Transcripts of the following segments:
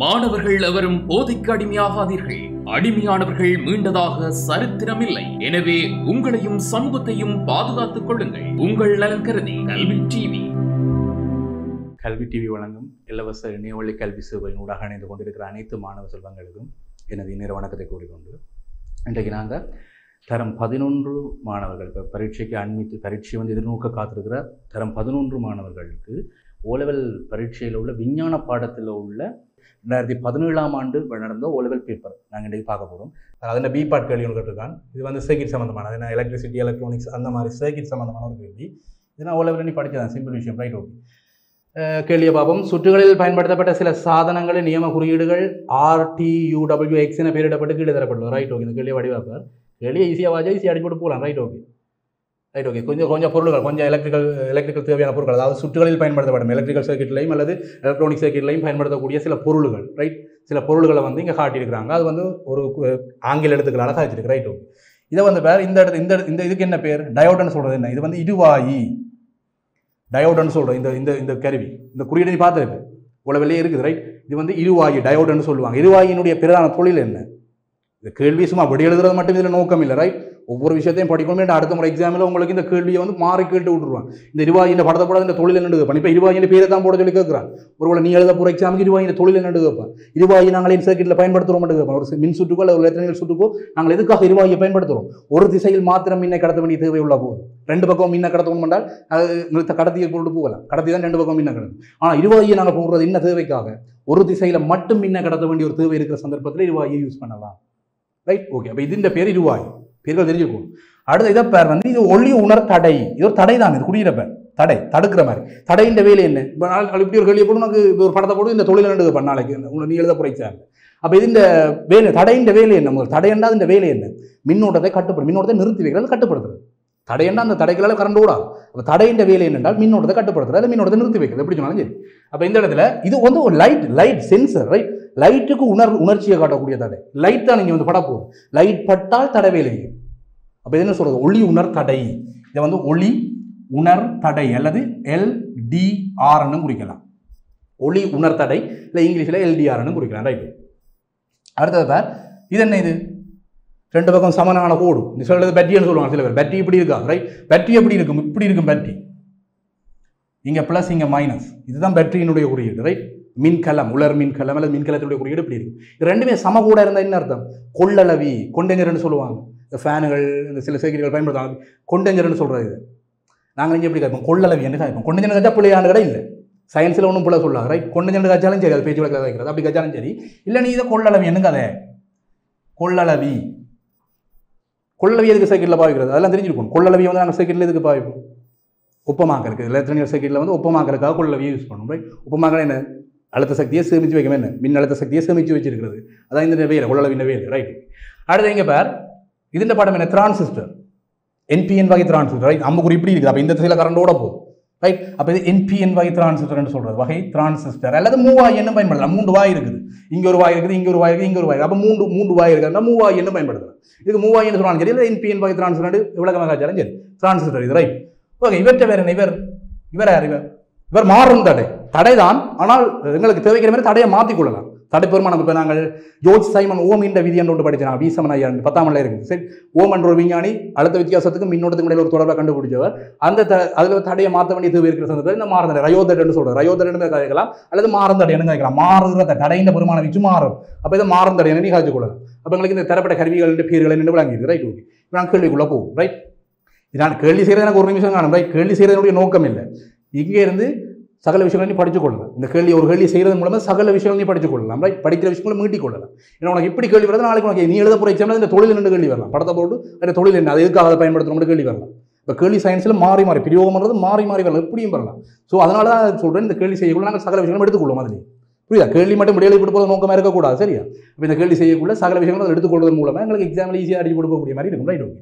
மாணவர்கள் எவரும் போதைக்கு அடிமையாகாதீர்கள். அடிமையானவர்கள் மீண்டதாக சரித்திரமில்லை. எனவே உங்களையும் சமூகத்தையும் பாதுகாத்துக் கொள்ளுங்கள். உங்கள் நலன் கருதி கல்வி டிவி. கல்வி டிவி வழங்கும் இலவச இணையவழி கல்வி சேவையின் ஊடாக இணைந்து கொண்டிருக்கிற அனைத்து மாணவ செல்வங்களுக்கும் எனது இணைய வணக்கத்தை கூறிக்கொண்டு இன்றைக்கு நாங்கள் தரம் 11 மாணவர்கள் இப்போ பரீட்சை எதிர்நோக்க காத்திருக்கிற தரம் 11 மாணவர்களுக்கு ஓலெவல் பரீட்சையில் உள்ள விஞ்ஞான பாடத்தில் உள்ள 2017ஆம் ஆண்டு நடந்த ஓலெவல் பேப்பர் நாங்கள் இன்றைக்கு பார்க்க போகிறோம். அதில் பி பார்ட் கேள்வி ஒன்று கேட்டிருக்கான். இது வந்து சர்க்கிட் சம்மந்தமான, ஏன்னா எலக்ட்ரிசிட்டி எலக்ட்ரானிக்ஸ் அந்த மாதிரி சர்க்கிட் சம்மந்தமான ஒரு கேள்வி. இது நான் ஓலெவல் நீ படித்ததான், சிம்பிள் விஷயம், ரைட்? ஓகே, கேள்வியை பார்ப்போம். சுற்றுகளில் பயன்படுத்தப்பட்ட சில சாதனங்களின் நியம குறியீடுகள் RTUWX என பெயரிடப்பட்டு கீழே தரப்பட்டுள்ளது, ரைட்? ஓகே, இந்த கேள்வியை வடிவாப்பார். கேள்வியை ஈஸியாக வாஜா ஈஸியாக அடிச்சு போட்டு போகலாம், ரைட்? Okay, right. ஓகே, கொஞ்சம் பொருள்கள், கொஞ்சம் எலக்ட்ரிக்கல் தேவையான பொருட்கள், அதாவது சுற்றுகளில் பயன்படுத்தப்படும் எலக்ட்ரிக்கல் சர்க்கிட்லையும் அல்லது எலக்ட்ரானிக் சர்க்கிட்லையும் பயன்படுத்தக்கூடிய சில பொருள்கள், ரைட்? சில பொருள்களை வந்து இங்கே காட்டியிருக்கிறாங்க. அது வந்து ஒரு ஆங்கில எழுத்துக்களால் காய்ச்சிருக்கு, ரைட்? ஓகே, இதை வந்து பேர் இந்த இதுக்கு என்ன பேர்? டயோடுன்னு சொல்கிறது என்ன? இது வந்து இருவாயி டயோடுன்னு சொல்கிறோம். இந்த கருவி, இந்த குறியீடு நீ பார்த்துருக்கு, உலகிலே இருக்குது, ரைட்? இது வந்து இருவாயி டயோடுன்னு சொல்லுவாங்க. இருவாயினுடைய பிரதான தொழில் என்ன? இந்த கேள்வி சும்மா படி எழுதுறது மட்டும் இதில் நோக்கம் இல்லை, ரைட்? ஒவ்வொரு விஷயத்தையும் படிக்கணும். அடுத்த முறை எக்ஸாமில் உங்களுக்கு இந்த கேள்வியை வந்து மாறி கேட்டு விட்டுருவாங்க. இந்த இருவாயின் படத்தை போட இந்த தொழில் என்னென்னு கேட்பான். இப்போ இருவாயின் பேரை தான் போட சொல்லி கேட்குறான். ஒருவேளை நீ எழுத போகிற எக்ஸாமுக்கு இருவாயின் தொழில் என்னென்னு கேட்பான். இருவாயி நாங்கள் சர்க்கிட்டில் பயன்படுத்துகிறோம் மட்டும் கேட்பான். ஒரு மின் சுற்றுக்கோ அல்லது ஒரு எலக்ட்ரானிக் சுற்றுக்கோ நாங்கள் எதுக்காக இருவாயை பயன்படுத்துகிறோம்? ஒரு திசையில் மாத்திரம் மின்னை கடத்த வேண்டிய தேவை உள்ள போகுது. 2 பக்கம் மின்னை கடத்தணும் என்றால் அது கடத்தியை போட்டு போகலாம். கடத்தி தான் 2 பக்கம் மின்னை கடத்தும். ஆனால் இருவாயை நாங்கள் போடுறது என்ன தேவைக்காக? ஒரு திசையில் மட்டும் மின்னை கடத்த வேண்டிய ஒரு தேவை இருக்கிற சந்தர்ப்பத்தில் இருவாயை யூஸ் பண்ணலாம், ரைட்? ஓகே, அப்போ இது பேர் இருவாய், பேர்கள் தெரிஞ்சுக்கும். அடுத்த இதை பேர் வந்து இது ஒளி உணர் தடை. இது ஒரு தடை தான், இது குடியிற பேர் தடை, தடுக்கிற மாதிரி. தடையின் வேலை என்ன? இப்போ இப்படி ஒரு கேள்வியை போட்டு உனக்கு ஒரு படத்தை போட்டு இந்த தொழில் நடுக்க நாளைக்கு நீ எழுத போறீங்க. அப்போ இது இந்த வேலை, தடையின் வேலை என்ன? முதல் தடையண்டா இந்த வேலை என்ன? மின்னோட்டத்தை கட்டுப்படுத்தும், மின்னோட்டத்தை நிறுத்தி வைக்கிறது, கட்டுப்படுத்துறது. தடையண்டா அந்த தடைகளால் கரண்ட் ஓடாது. அப்போ தடையின் வேலை என்னென்றால் மின்னோட்டத்தை கட்டுப்படுத்துறது, அதை மின்னோட்டத்தை நிறுத்தி வைக்கிறது, எப்படி சொன்னாலும் சரி. அப்போ இந்த இடத்துல இது வந்து ஒரு லைட் சென்சர், ரைட்? லைட்டுக்கு உணர்ச்சியை காட்டக்கூடிய தடை. லைட் தான் நீங்கள் வந்து பட போகும். லைட் பட்டால் தடை வேலை. அப்போ என்ன சொல்றது? ஒளி உணர் தடை. இதை வந்து ஒளி உணர் தடை அல்லது LDRன்னு குறிக்கலாம். ஒளி உணர் தடை இல்லை இங்கிலீஷில் LDRன்னு குறிக்கலாம், ரைட்? அடுத்தது பேர் இது என்ன? இது 2 பக்கம் சமனான கோடு. நீ சொல்றது பேட்டரின்னு சொல்லுவாங்க சில பேர். பேட்டரி இப்படி இருக்கா, ரைட்? பேட்டரி எப்படி இருக்கும்? இப்படி இருக்கும் பேட்டரி. இங்கே ப்ளஸ், இங்கே மைனஸ். இதுதான் பேட்டரியினுடைய குறியீடு, ரைட்? மின்கலம், உலர் மின்கலம் அல்லது மின்கலத்தினுடைய குறியீடு இப்படி இருக்கும். இது ரெண்டுமே சம கூட இருந்தால் என்ன அர்த்தம்? கொள்ளளவி, கொண்டெஞ்சர்னு சொல்லுவாங்க. இந்த ஃபேனுகள், இந்த சில சேர்க்கைகள் பயன்படுத்தாங்க, கொண்டெஞ்சர்னு சொல்கிறது. இது நாங்கள் இங்கே எப்படி கேட்போம்? கொள்ளளவி என்று காய்ப்போம். கொண்டெஞ்சர் காய்ச்சா பிள்ளையாண்டு கடை இல்லை, சயின்ஸில் ஒன்றும் பிள்ளை சொல்லாங்க, ரைட்? கொண்டெஞ்சர் காய்ச்சாலும் சரி, அது பேச்சு வழக்கில் வைக்கிறது, அப்படி காய்ச்சாலும் சரி. இல்லை நீ இதை கொள்ளளவி என்ன கதை? கொள்ளளவி எதுக்கு சைக்கிளில் பாவிக்கிறது அதெல்லாம் தெரிஞ்சிருக்கும். கொள்ளளவியை வந்து நாங்கள் சைக்கிளில் எதுக்கு பாவிப்போம்? ஒப்பமாக்கலுக்கு. எலக்ட்ரானிக் சைக்கிளில் வந்து ஒப்பமாக்கலுக்காக கொள்ளளவியை யூஸ் பண்ணுவோம், ரைட்? ஒப்பமாக்கல் என்ன? அழுத்த சக்தியை சேமித்து வைக்கும், என்ன? மின் அழுத்த சக்தியை சேமித்து வச்சிருக்கிறது. அதான் இந்த வேலை, கொள்ளளவின் வேலை, ரைட்? அடுத்து எங்கே பேர்? இதுன்ற பாடம் என்ன? டிரான்சிஸ்டர், NPN வகை டிரான்சிஸ்டர், ரைட்? அம்புக்குறி இப்படி இருக்குது. அப்போ இந்த திசையில் கரண்டோட போகும், ரைட்? அப்போ இது NPN வகை டிரான்சிஸ்டர்னு சொல்கிறது, வகை டிரான்சிஸ்டர். அல்லது 3 வாய் என்ன பயன்படுத்தலாம்? 3 வாய் இருக்குது, இங்கே ஒரு வாய் இருக்குது, இங்கே ஒரு வாய் இருக்குது, இங்கே ஒரு வாய். அப்போ 3 வாய் இருக்குன்னா 3 வாய் என்ன பயன்படுத்தலாம். இதுக்கு 3 வாய் என்ன சொல்லுவாங்க சரி, இல்லை NPN வகை டிரான்சிஸ்டர் விளக்கமாக காய்ச்சாலும் சரி, டிரான்சிஸ்டர் இது, ரைட்? ஓகே, இவற்றை வேறு என்ன? இவர் யார்? இவர் மாறும் தடை தான். ஆனால் எங்களுக்கு தேவைக்கிற மாதிரி தடையை மாற்றிக்கொள்ளலாம். தடை பெருமானம். இப்போ நாங்கள் ஜோர்ஜ் சைமன் ஓம் என்ற விதி என்று ஒன்று படித்தோம், V7 10ஆம் இருக்குது, சரி? ஓம் என்ற ஒரு விஞ்ஞானி அழுத்த வித்தியாசத்துக்கு மின்னோட்டத்துக்கு இடையில ஒரு தொடர்பை கண்டுபிடிச்சவர். அதில் தடையை மாற்ற வேண்டிய தேவை இருக்கிற சந்தர்ப்பத்தில் இந்த மாறுதடை, ரயோதடைன்னு சொல்கிறார். ரயோதடைன்னு கேட்கலாம் அல்லது மாறுந்தடைன்னு கேட்கலாம். மாறுகிற தடையின் பெருமானம் வச்சு மாறும். அப்போ இதை மாறுந்தடைன்னு நீ காய்ச்சி கொள்ளலாம். அப்போ எங்களுக்கு இந்த தரப்பட்ட கருவிகள் பேர்களை நின்று விளங்கிடுது, ரைட்? ஓகே, இப்போ நான் கேள்விக்குள்ளே போகும், ரைட்? நான் கேள்வி செய்கிறது எனக்கு ஒரு நிமிஷம் காணும், ரைட்? கேள்வி செய்கிறதுடைய நோக்கம் இல்லை. இங்கே இருந்து சகல விஷயங்கள் நீ படித்துக் கொள்ளலாம். இந்த ஒரு கேள்வி செய்கிறது மூலமாக சகல விஷயங்கள் நீ படித்துக் கொள்ளலாம், ரைட்? படிக்கிற விஷயங்களை மீட்டிக் கொள்ளலாம். ஏன்னா உனக்கு இப்படி கேள்வி வருது, நாளைக்கு உனக்கு நீ எழுத போகிற எக்ஸாமில் இந்த தொழில் என்ன கேள்வி வரலாம். படத்தை போட்டு அந்த தொழில் என்ன, அது எதுக்காக அதை பயன்படுத்தணும் கேள்வி வரலாம். இப்போ கேள்வி சயின்ஸில் மாறி பிரயோகம் பண்ணுறது மாறி வரலாம், எப்படியும் வரலாம். ஸோ அதனால தான் சொல்கிறேன், இந்த கேள்வி செய்யக்குள்ள நாங்கள் சகல விஷயங்களும் எடுத்துக்கொள்ளும். அதுலேயே புரியுதா? கேள்வி மட்டும் விடையில போட்டு போகிற நோக்கமாக இருக்கக்கூடாது, சரியா? இப்போ இந்த கேள்வி செய்யக்குள்ள சகல விஷயங்களும் எடுத்துக்கொள்வதன் மூலமாக எங்களுக்கு எக்ஸாமில் ஈஸியாக அடிச்சு கொடுக்கக்கூடிய மாதிரி இருக்கும், ரைட்? ஓகே,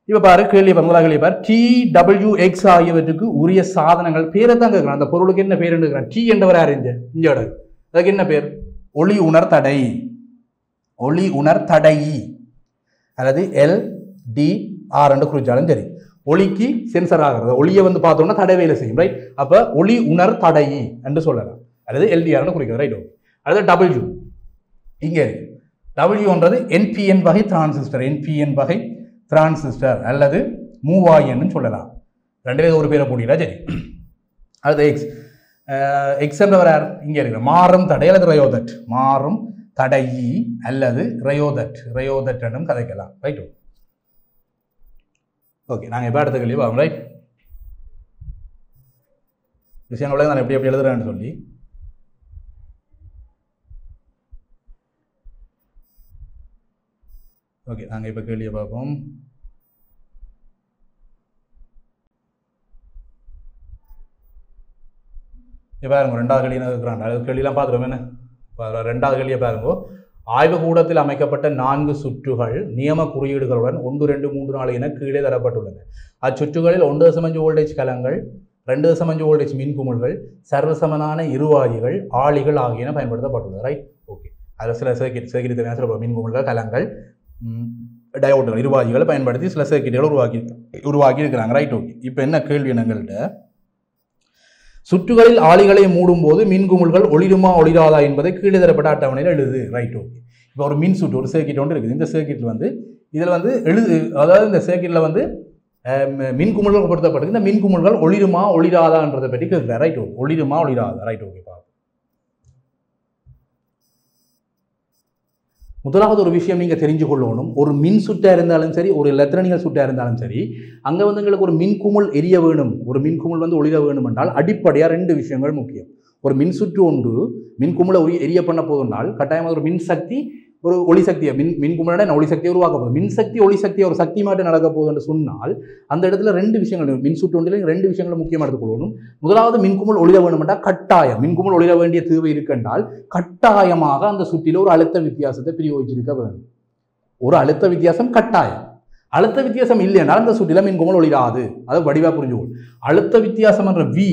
இப்போ பாரு கேள்வி, முதலாக கேள்வி பாரு. TWX ஆகியவற்றுக்கு உரிய சாதனங்கள் பேரை தான் கேட்குறான். அந்த பொருளுக்கு என்ன பேர் கேட்குறான்? T என்றவர் யார்? இங்கே அதுக்கு என்ன பேர்? ஒளி உணர் தடை, ஒளி உணர் தடை அல்லது LDR என்று குறிச்சாலும் சரி. ஒளிக்கு சென்சர் ஆகிறது, ஒளியை வந்து பார்த்தோம்னா தடை வேலை செய்யும், ரைட்? அப்போ ஒளி உணர் தடை என்று சொல்லலாம், அல்லது LDRன்னு குறிக்கிறது, ரைட்? அடுத்து டபிள்யூ இங்கே இருக்கு. டபிள்யூன்றது என்பிஎன் வகை டிரான்சிஸ்டர், என்பிஎன் வகை டிரான்சிஸ்டர் அல்லது மூவாயின்னு சொல்லலாம். ரெண்டுலேயே ஒரு பேரை போட்டிங்களா? சரி. அடுத்து எக்ஸ். எக்ஸ் என்றவர் யார்? இங்கே இருக்கிற மாறும் தடை அல்லது ரயோதட், மாறும் தடையி அல்லது ரயோதட், ரயோதட் என்னும் கதைக்கலாம். ரைட். ஓகே, நாங்கள் இப்போ அடுத்த கேள்வி பார்ப்போம். ரைட், விஷயங்கள நான் எப்படி எப்படி எழுதுறேன்னு சொல்லி ஓகே, நாங்கள் இப்போ கேள்வியை பார்ப்போம். இப்போ பாருங்க, ரெண்டாவது கேள்வி இருக்கிறாங்க. அது கேள்வியெல்லாம் பார்த்துருவோம். என்ன ரெண்டாவது கேள்வியை பாருங்க. ஆய்வுக்கூடத்தில் அமைக்கப்பட்ட 4 சுற்றுகள் நியம குறியீடுகளுடன் 1, 2, 3, 4 என கீழே தரப்பட்டுள்ளன. அச்சுற்றுகளில் 1.5 வோல்டேஜ் கலங்கள், 2.5 வோல்டேஜ் மின்குமிழ்கள், சர்வசமனான இருவாயிகள், ஆளிகள் ஆகியன பயன்படுத்தப்பட்டுள்ளது. ரைட். ஓகே, அதில் சில சர்க்கிட் தேவையான மின்குமிழ்கள், கலங்கள், டயோடுகள், இருவாயிகளை பயன்படுத்தி சில சர்க்கிட்டுகள் உருவாக்கி இருக்கிறாங்க. ரைட். ஓகே, இப்போ என்ன கேள்வி எங்கள்கிட்ட, சுற்றுகளில் ஆளிகளை மூடும் போது மின்குமிழ்கள் ஒளிருமா ஒளிராதா என்பதை கீழே தரப்பட்ட அட்டவணையில் எழுது. ரைட். ஓகே, இப்போ ஒரு மின் சுற்று, ஒரு சர்க்கிட் ஒன்று இருக்குது. இந்த சர்க்கிட்டில் வந்து இதில் வந்து அதாவது இந்த சர்க்கிட்டில் வந்து மின்குமிழ்கள் பொருத்தப்பட்டு இந்த மின்குமிழ்கள் ஒளிருமா ஒளிராதான்றதை பற்றி கேட்குறேன். ரைட். ஓகே, ஒளிருமா ஒளிராதா. ரைட். ஓகே, பார்ப்போம். முதலாவது ஒரு விஷயம் நீங்கள் தெரிஞ்சு கொள்ளணும். ஒரு மின் சுட்டாக இருந்தாலும் சரி, ஒரு எலக்ட்ரானிக்கல் சுட்டாக இருந்தாலும் சரி, அங்கே வந்து எங்களுக்கு ஒரு மின்குமிழ் எரிய வேணும், ஒரு மின்குமிழ் வந்து ஒளிர வேணும் என்றால் அடிப்படையாக 2 விஷயங்கள் முக்கியம். ஒரு மின் சுற்று ஒன்று மின்குமிழை எரிய பண்ண போதுனால் கட்டாயமாக ஒரு மின்சக்தி, ஒரு ஒளி சக்தியை மின்குமிழோட ஒளி சக்தியை உருவாக்க போகுது. மின்சக்தி ஒளி சக்தியை ஒரு சக்தி மாற்றம் நடக்க போகுது என்று சொன்னால் அந்த இடத்துல 2 விஷயங்கள், மின் சுற்று ஒன்றில் 2 விஷயங்களை முக்கியமாக எடுத்துக்கொள்ளணும். முதலாவது, மின்குமிழ் ஒளிர வேணும் என்றால் கட்டாயம் மின்குமிழ் ஒளிர வேண்டிய தேவை இருக்கின்றால் கட்டாயமாக அந்த சுற்றில ஒரு அழுத்த வித்தியாசத்தை பிரயோகிச்சிருக்க வேண்டும். ஒரு அழுத்த வித்தியாசம் கட்டாயம். அழுத்த வித்தியாசம் இல்லை என்றால் அந்த சுற்றில மின்குமிழ் ஒளிராது. அதை வடிவாக புரிஞ்சுக்கொள். அழுத்த வித்தியாசம் என்ற வி